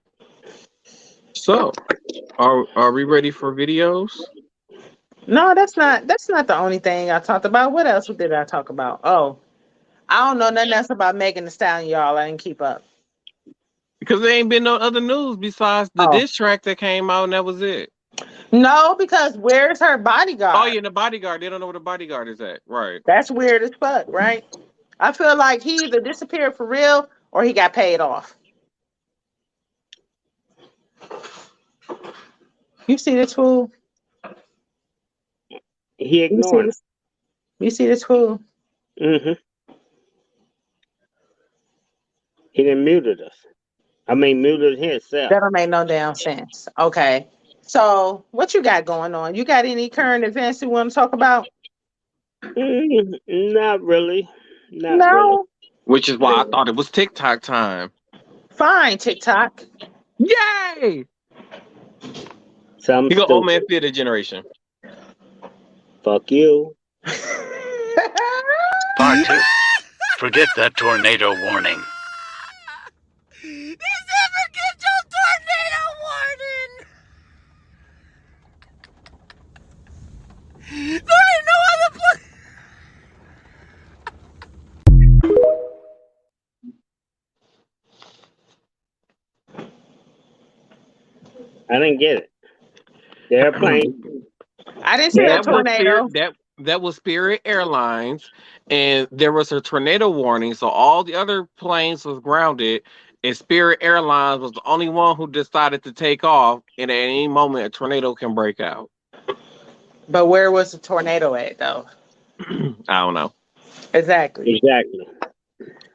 So, are we ready for videos? No, that's not the only thing I talked about. What else did I talk about? Oh, I don't know nothing else about Megan Thee Stallion, y'all. I didn't keep up. Because there ain't been no other news besides the Oh. diss track that came out, and that was it. No, because where's her Oh bodyguard? yeah, the bodyguard. They don't know where the bodyguard is at. Right. That's weird as fuck, right? I feel like he either disappeared for real or he got paid off. You see this fool? He You see ignoring this? You see this fool? him. He done muted us. I mean, muted himself. That don't make no damn sense. Okay. So what you got going on? You got any current events you want to talk about? Not really. Not really. No. Which is why I thought it was TikTok time. Fine, TikTok. Yay! Something You go old man stupid. theater generation. Fuck you. Part 2. Forget that tornado warning. Forget your tornado warning! There ain't no other place. I didn't get it. The airplane. I didn't see a That was tornado. that was Spirit Airlines, and there was a tornado warning, so all the other planes was grounded, and Spirit Airlines was the only one who decided to take off. And at any moment, a tornado can break out. But where was the tornado at though? I don't know. Exactly. Exactly.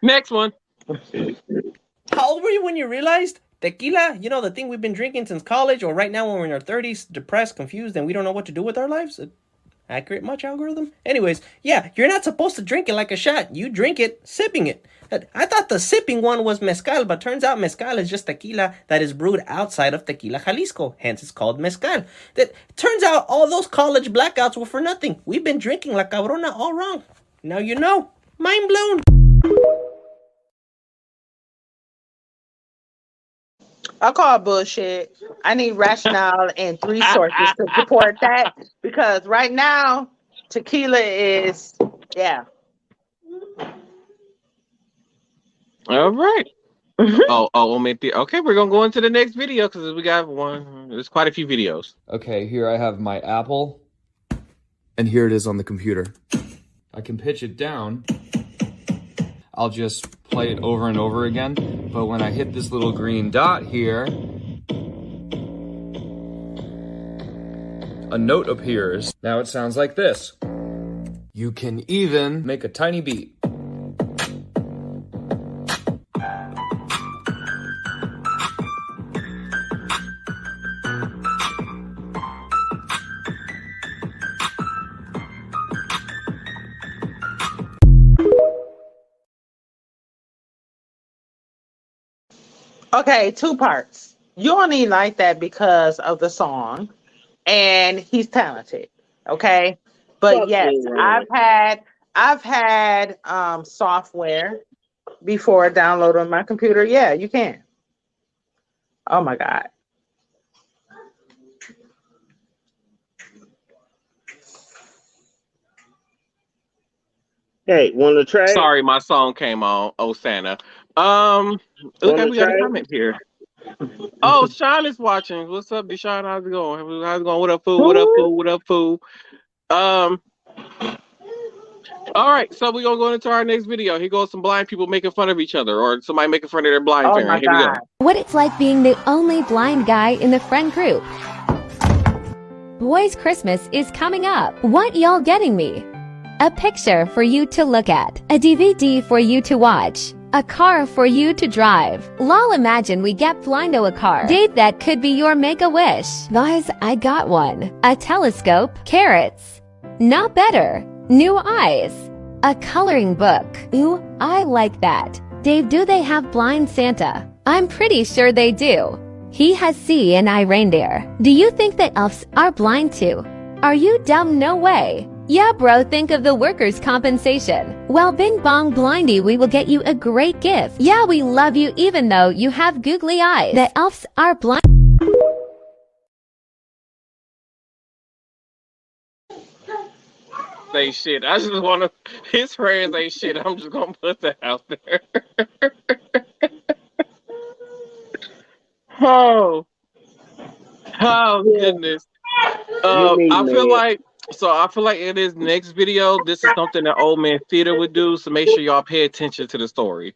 Next one. How old were you when you realized tequila, you know, the thing we've been drinking since college, or right now when we're in our 30s, depressed, confused, and we don't know what to do with our lives? Accurate much, algorithm? Anyways, yeah, you're not supposed to drink it like a shot. You drink it sipping it. I thought the sipping one was mezcal, but turns out mezcal is just tequila that is brewed outside of Tequila Jalisco. Hence, it's called mezcal. That turns out all those college blackouts were for nothing. We've been drinking La Cabrona all wrong. Now you know. Mind blown. I call bullshit. I need rationale and 3 sources to support that because right now tequila is All right. Old man theater. Okay, we're gonna go into the next video because we got one. There's quite a few videos. Okay, here I have my Apple, and here it is on the computer. I can pitch it down. I'll just play it over and over again, but when I hit this little green dot here, a note appears. Now it sounds like this. You can even make a tiny beat. Okay, 2 parts. You only like that because of the song and he's talented. Okay. But Fuck yes, you, man. I've had software before downloaded on my computer. Yeah, you can. Oh my God. Hey, want to try it? Sorry, my song came on. Oh, Santa. Wanna Okay, we got try a it? comment here. Oh, Sean is watching. What's up, Deshaun? How's it going? How's it going? What up, fool? What up, fool? What up, fool? All right, so we're gonna go into our next video. Here goes some blind people making fun of each other, or somebody making fun of their blind Oh parent. my Here we go. God. What it's like being the only blind guy in the friend group. Boys' Christmas is coming up. What y'all getting me? A picture for you to look at. A DVD for you to watch. A car for you to drive. Lol, imagine we get Blindo a car. Date that could be your make-a-wish. Guys, I got one. A telescope. Carrots. Not better. New eyes. A coloring book. Ooh, I like that. Dave, do they have blind Santa? I'm pretty sure they do. He has C and I reindeer. Do you think that elves are blind too? Are you dumb? No way. Yeah, bro, think of the workers' compensation. Well, Bing Bong Blindy, we will get you a great gift. Yeah, we love you even though you have googly eyes. The elves are blind. Say shit. I just want to. His friends ain't shit. I'm just gonna put that out there. Oh goodness. You need I feel me. like in this next video, this is something that Old Man Theater would do. So make sure y'all pay attention to the story.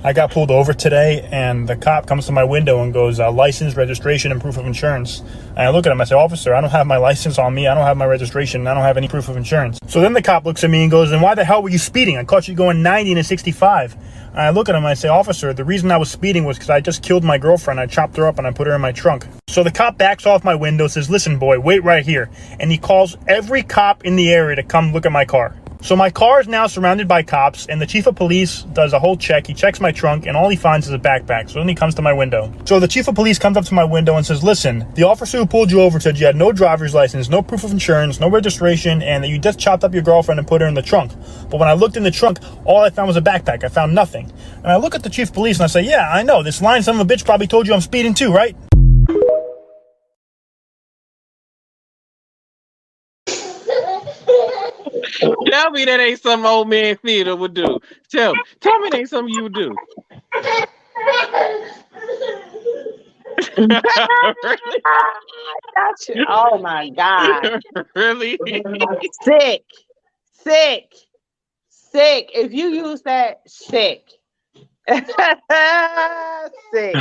I got pulled over today, and the cop comes to my window and goes, license, registration, and proof of insurance. And I look at him, I say, officer, I don't have my license on me, I don't have my registration, I don't have any proof of insurance. So then the cop looks at me and goes, then why the hell were you speeding? I caught you going 90 and a 65. And I look at him and I say, officer, the reason I was speeding was because I just killed my girlfriend. I chopped her up and I put her in my trunk. So the cop backs off my window, says, listen, boy, wait right here. And he calls every cop in the area to come look at my car. So my car is now surrounded by cops, and the chief of police does a whole check. He checks my trunk, and all he finds is a backpack. So then he comes to my window. So the chief of police comes up to my window and says, listen, the officer who pulled you over said you had no driver's license, no proof of insurance, no registration, and that you just chopped up your girlfriend and put her in the trunk. But when I looked in the trunk, all I found was a backpack. I found nothing. And I look at the chief of police and I say, yeah, I know. This lying son of a bitch probably told you I'm speeding too, right? Tell me that ain't some old man theater would do. Tell me that ain't something you would do. Really? Gotcha. Oh my God. Really? Sick. If you use that, sick. Sick.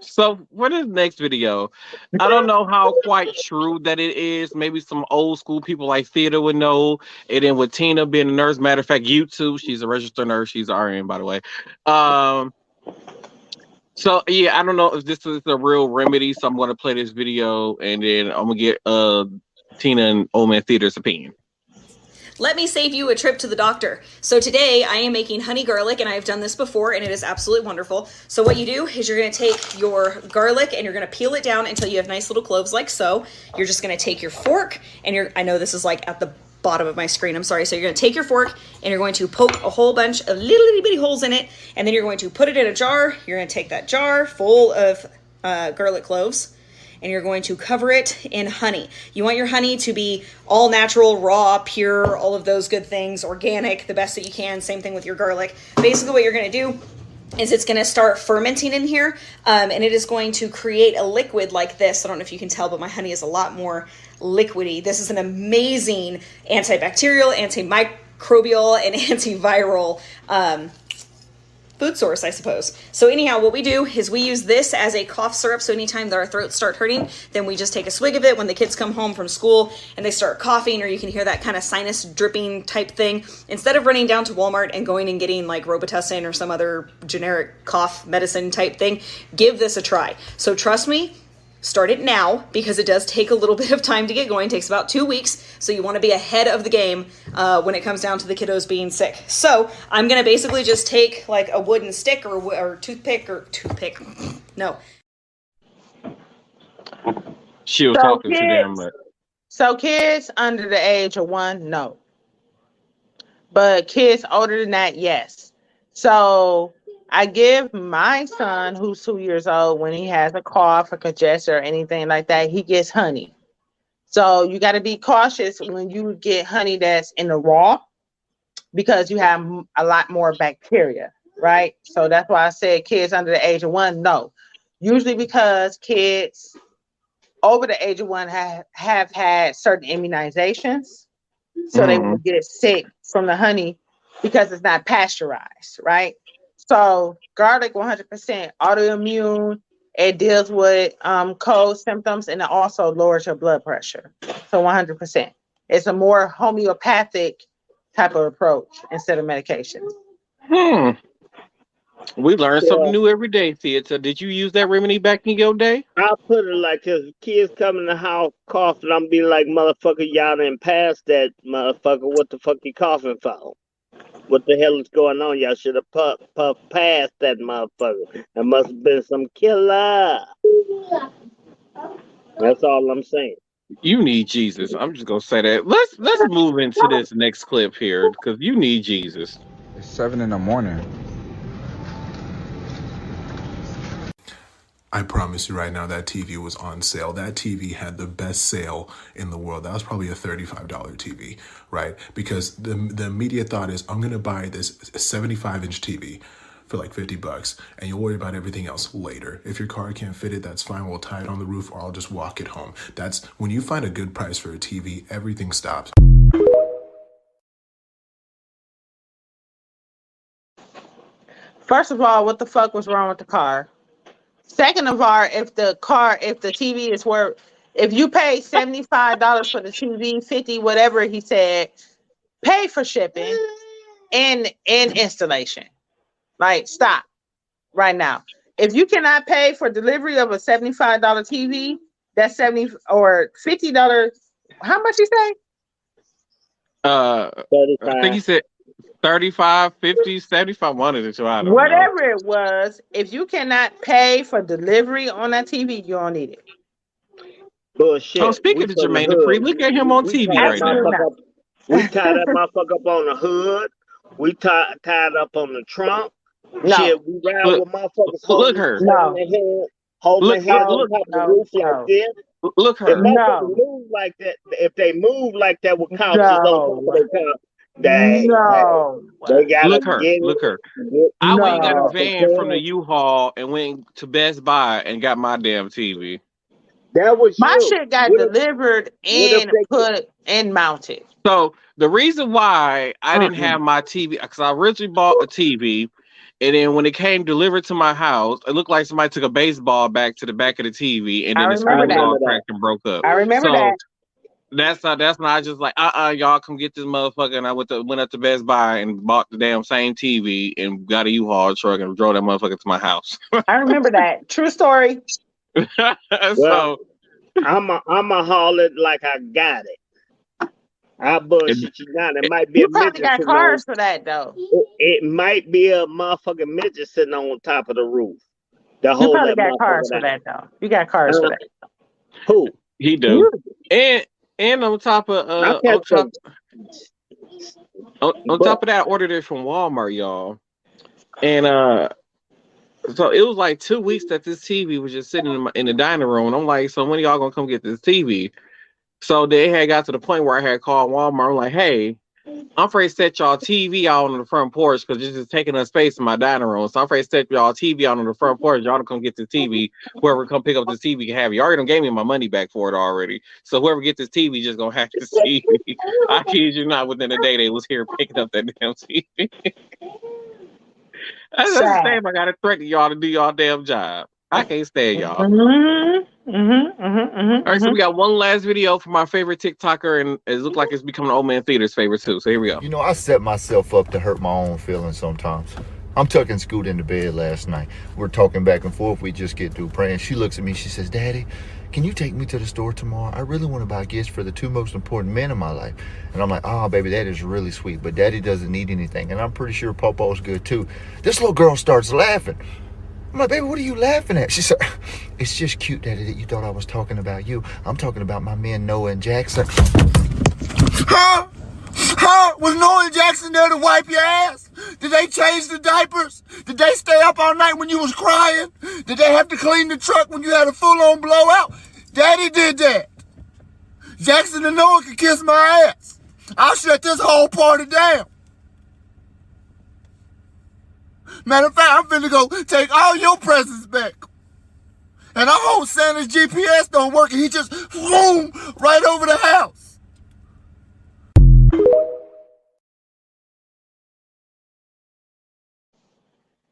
So for this next video, I don't know how quite true that it is. Maybe some old school people like theater would know. And then with Tina being a nurse, matter of fact, you too. She's a registered nurse. She's an RN, by the way. So yeah, I don't know if this is a real remedy. So I'm gonna play this video and then I'm gonna get Tina and Old Man Theater's opinion. Let me save you a trip to the doctor. So today I am making honey garlic, and I've done this before and it is absolutely wonderful. So what you do is you're gonna take your garlic and you're gonna peel it down until you have nice little cloves like so. You're just gonna take your fork and I know this is like at the bottom of my screen, I'm sorry. So you're gonna take your fork and you're going to poke a whole bunch of little itty bitty holes in it, and then you're going to put it in a jar. You're gonna take that jar full of garlic cloves, and you're going to cover it in honey. You want your honey to be all natural, raw, pure, all of those good things, organic, the best that you can. Same thing with your garlic. Basically what you're gonna do is it's gonna start fermenting in here, and it is going to create a liquid like this. I don't know if you can tell, but my honey is a lot more liquidy. This is an amazing antibacterial, antimicrobial, and antiviral food source, I suppose. So anyhow, what we do is we use this as a cough syrup. So anytime that our throats start hurting, then we just take a swig of it when the kids come home from school and they start coughing, or you can hear that kind of sinus dripping type thing. Instead of running down to Walmart and going and getting like Robitussin or some other generic cough medicine type thing, give this a try. So trust me, start it now, because it does take a little bit of time to get going. It takes about 2 weeks. So you want to be ahead of the game when it comes down to the kiddos being sick. So I'm going to basically just take like a wooden stick or toothpick. No. She was talking to them. But... So kids under the age of 1, no. But kids older than that, yes. So I give my son, who's 2 years old, when he has a cough or congestion or anything like that, he gets honey. So you got to be cautious when you get honey that's in the raw, because you have a lot more bacteria, right? So that's why I said kids under the age of 1, no. Usually because kids over the age of 1 have had certain immunizations, so they won't get sick from the honey because it's not pasteurized, right? So garlic 100% autoimmune. It deals with cold symptoms, and it also lowers your blood pressure. So 100%. It's a more homeopathic type of approach instead of medication. We learn something new every day, Theater. Did you use that remedy back in your day? I'll put it like this. Kids come in the house coughing, I'm be like, motherfucker, y'all didn't pass that, motherfucker. What the fuck you coughing for? What the hell is going on? Y'all should have puffed past that motherfucker. There must have been some killer. That's all I'm saying. You need Jesus. I'm just gonna say that. Let's move into this next clip here, because you need Jesus. It's 7 in the morning. I promise you right now, that TV was on sale. That TV had the best sale in the world. That was probably a $35 TV, right? Because the media thought is, I'm going to buy this 75-inch TV for like $50, and you'll worry about everything else later. If your car can't fit it, that's fine. We'll tie it on the roof, or I'll just walk it home. That's when you find a good price for a TV, everything stops. First of all, what the fuck was wrong with the car? Second of all, if the TV is worth, if you pay $75 for the TV, 50, whatever he said, pay for shipping and installation. Like, stop right now. If you cannot pay for delivery of a $75 TV, that's $70 or $50. How much you say? I think he said 35, 50, 75, one of the two. I don't know. Whatever it was, if you cannot pay for delivery on that TV, you don't need it. Bullshit. So speaking of Jermaine Dupri, look at him on TV right now. We tied that motherfucker up on the hood. We tied up on the trunk. No. Shit, we ride with motherfuckers. Look her. Holding head on top of the roof like this. Look her. If motherfuckers move like that, if they move like that with couches on top of their car, they gotta look her. I went and got a van from the U-Haul and went to Best Buy and got my damn TV. That was my shit got delivered and put and mounted. So the reason why I didn't have my TV, because I originally bought a TV, and then when it came delivered to my house, it looked like somebody took a baseball bat to the back of the TV, and then the screen was all cracked and broke up. I remember that. That's not I just like y'all come get this motherfucker, and I went up to Best Buy and bought the damn same TV and got a U-Haul truck and drove that motherfucker to my house. I remember that. True story. So I'ma haul it like I got it. I bullshit you down. It might be you a probably midget got cars for that though. It might be a motherfucking midget sitting on top of the roof. You probably got cars for that though. You got cars for that. Who? He do. And on top of on top of that, I ordered it from Walmart, y'all. And so it was like 2 weeks that this TV was just sitting in the dining room. And I'm like, so when are y'all gonna come get this TV? So they had got to the point where I had called Walmart. I'm like, hey, I'm afraid to set y'all TV out on the front porch because it's just taking up space in my dining room. So I'm afraid to set y'all TV out on the front porch. Y'all don't come get the TV. Whoever come pick up the TV can have it. You already done gave me my money back for it already. So whoever get this TV just gonna have to see. I kid you not, within a day they was here picking up that damn TV. That's the same. I gotta threaten y'all to do y'all damn job. I can't stand y'all. All right, so we got one last video from my favorite TikToker, and it looks like it's becoming Old Man Theater's favorite too. So here we go. You know, I set myself up to hurt my own feelings sometimes. I'm tucking Scoot into bed last night. We're talking back and forth. We just get through praying. She looks at me. She says, Daddy, can you take me to the store tomorrow? I really want to buy gifts for the two most important men in my life. And I'm like, oh, baby, that is really sweet. But Daddy doesn't need anything. And I'm pretty sure Popo's good too. This little girl starts laughing. I'm like, baby, what are you laughing at? She said, it's just cute, Daddy, that you thought I was talking about you. I'm talking about my men, Noah and Jackson. Huh? Was Noah and Jackson there to wipe your ass? Did they change the diapers? Did they stay up all night when you was crying? Did they have to clean the truck when you had a full-on blowout? Daddy did that. Jackson and Noah can kiss my ass. I'll shut this whole party down. Matter of fact, I'm finna go take all your presents back. And I hope Santa's GPS don't work and he just boom right over the house.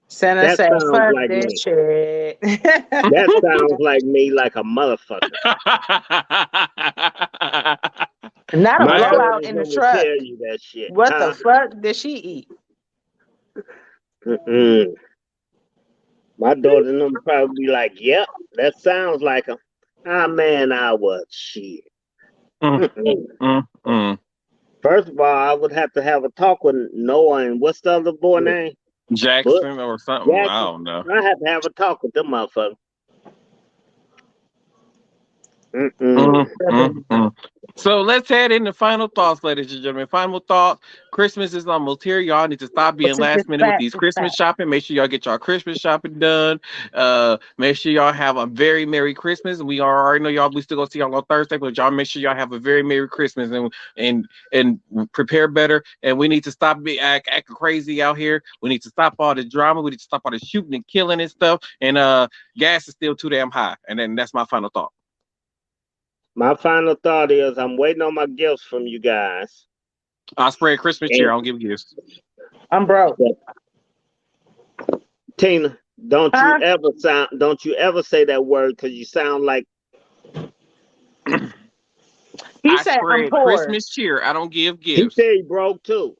Santa said, fuck like this shit. That sounds like me like a motherfucker. Not a blowout in the truck. Tell you that shit. What the fuck did she eat? My daughter and them probably be like, yep, that sounds like him. Ah, man, I was shit. First of all, I would have to have a talk with Noah and what's the other boy name? Jackson or something. Jackson. I don't know. I have to have a talk with them motherfuckers. So let's head into final thoughts, ladies and gentlemen. Final thoughts. Christmas is almost here. Y'all need to stop being last minute with these Christmas shopping. Make sure y'all get y'all Christmas shopping done. Make sure y'all have a very Merry Christmas. We already know y'all. We still gonna see y'all on Thursday, but y'all make sure y'all have a very Merry Christmas and prepare better. And we need to stop acting crazy out here. We need to stop all the drama. We need to stop all the shooting and killing and stuff. And gas is still too damn high. And then that's my final thought. My final thought is I'm waiting on my gifts from you guys. I'll spread Christmas cheer. I don't give gifts. I'm broke. Tina, don't Huh? you ever say that word because you sound like He I said I'm spread poor. Christmas cheer. I don't give he gifts. said he broke too.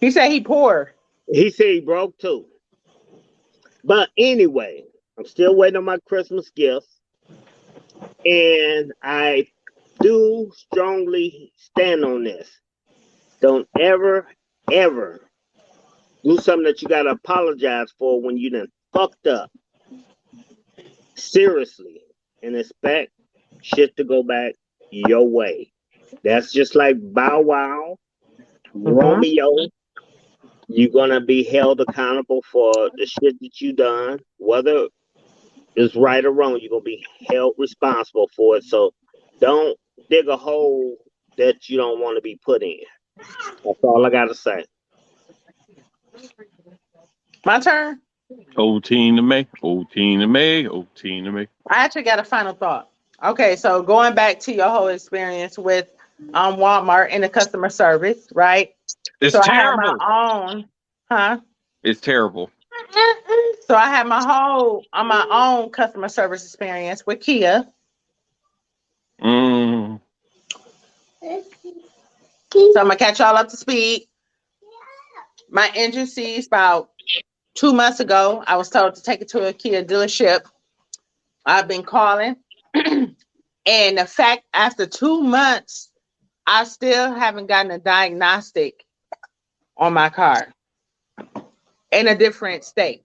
He said he poor. He said he broke too. But anyway, I'm still waiting on my Christmas gifts. And I do strongly stand on this. Don't ever, ever do something that you gotta apologize for when you done fucked up. Seriously. And expect shit to go back your way. That's just like Bow Wow, Romeo. You're gonna be held accountable for the shit that you done, whether it's right or wrong. You're gonna be held responsible for it. So don't dig a hole that you don't want to be put in. That's all I gotta say. My turn. Oh, Tina May. Oh, Tina May. Oh, Tina May. I actually got a final thought. Okay, so going back to your whole experience with Walmart and the customer service, right? It's so terrible. I have my own, huh? It's terrible. So I had my own customer service experience with Kia. Mm. So I'm gonna catch y'all up to speed. My engine seized about 2 months ago. I was told to take it to a Kia dealership. I've been calling, and the fact after 2 months, I still haven't gotten a diagnostic on my car in a different state.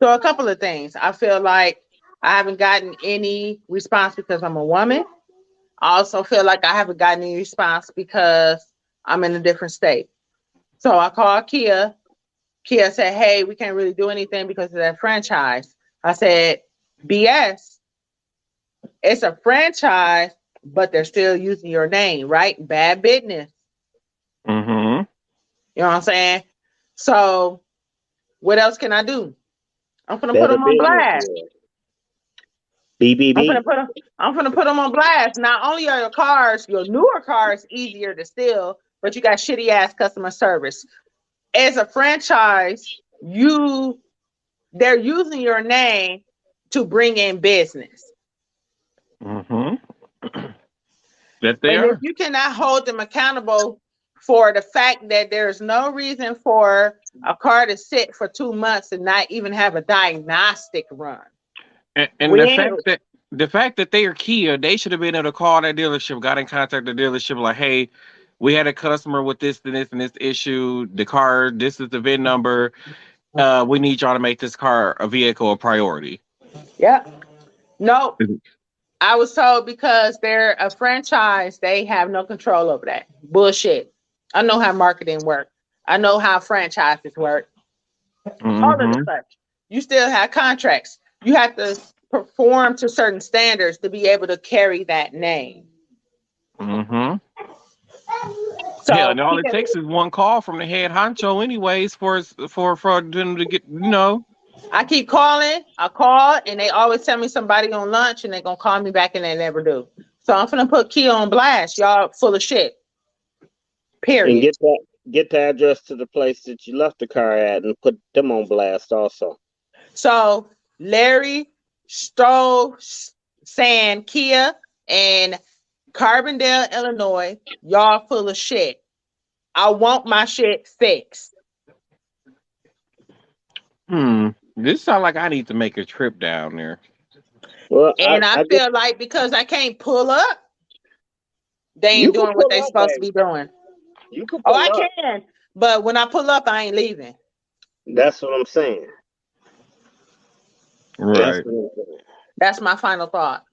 So a couple of things. I feel like I haven't gotten any response because I'm a woman. I also feel like I haven't gotten any response because I'm in a different state. So I called Kia. Kia said, hey, we can't really do anything because of that franchise. I said, BS. It's a franchise, but they're still using your name, right? Bad business. Mm-hmm. You know what I'm saying? So what else can I do? I'm gonna put them on blast. BBB. I'm gonna put them on blast. Not only are your newer cars easier to steal, but you got shitty ass customer service. As a franchise, they're using your name to bring in business. Mm-hmm. That they and are. if you cannot hold them accountable for the fact that there's no reason for a car to sit for 2 months and not even have a diagnostic run. And the fact that they are Kia, they should have been able to call that dealership, got in contact with the dealership, like, hey, we had a customer with this and this and this issue. The car, this is the VIN number. We need y'all to make this car a vehicle a priority. Yeah. No. I was told because they're a franchise, they have no control over that. Bullshit. I know how marketing works. I know how franchises work. Mm-hmm. All of the such. You still have contracts. You have to perform to certain standards to be able to carry that name. Mm-hmm. So, yeah, and all it takes is one call from the head honcho, anyways, for them to get, I keep calling. I call, and they always tell me somebody on lunch, and they're gonna call me back, and they never do. So I'm gonna put Kia on blast. Y'all full of shit. Period. And get the address to the place that you left the car at, and put them on blast also. So Larry Stowe saying Kia and Carbondale, Illinois, y'all full of shit. I want my shit fixed. This sounds like I need to make a trip down there. Well, and I feel like because I can't pull up, they ain't doing what they supposed to be doing. You can pull I up. can, but when I pull up, I ain't leaving. That's what I'm saying. Right. That's my final thought.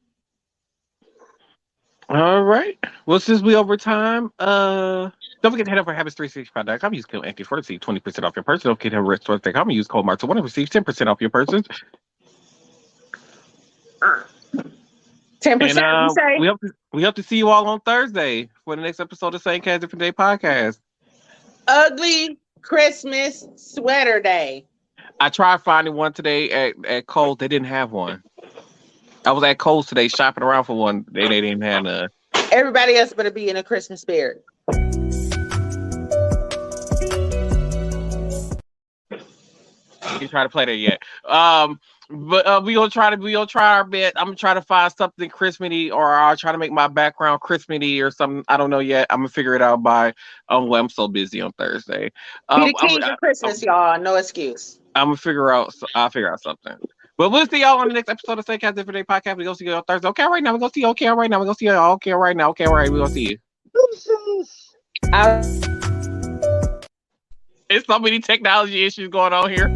All right. Well, since we over time, don't forget to head over to habits365.com. Use code ANKY4 to receive 20% off your purchase. Don't forget to restaurant.com and use code MARK1 to receive 10% off your purchase. 10%. And we hope to see you all on Thursday for the next episode of Same Cast Different Day podcast. Ugly Christmas sweater day. I tried finding one today at Kohl's. They didn't have one. I was at Kohl's today shopping around for one. They didn't have none. Everybody else better be in a Christmas spirit. ain't try to play that yet. But we gonna try our best. I'm gonna try to find something Christmassy, or I'll try to make my background Christmassy or something. I don't know yet. I'm gonna figure it out by well, I'm so busy on Thursday. Be the king of Christmas, y'all. No excuse. I'm gonna figure out. I'll figure out something. But we'll see y'all on the next episode of St. Cast Different Day Podcast. We go see you on Thursday. Okay, right now. We go see you. Okay, right now. We go see you. Okay, right now. Okay, right. We gonna see you. It's so many technology issues going on here.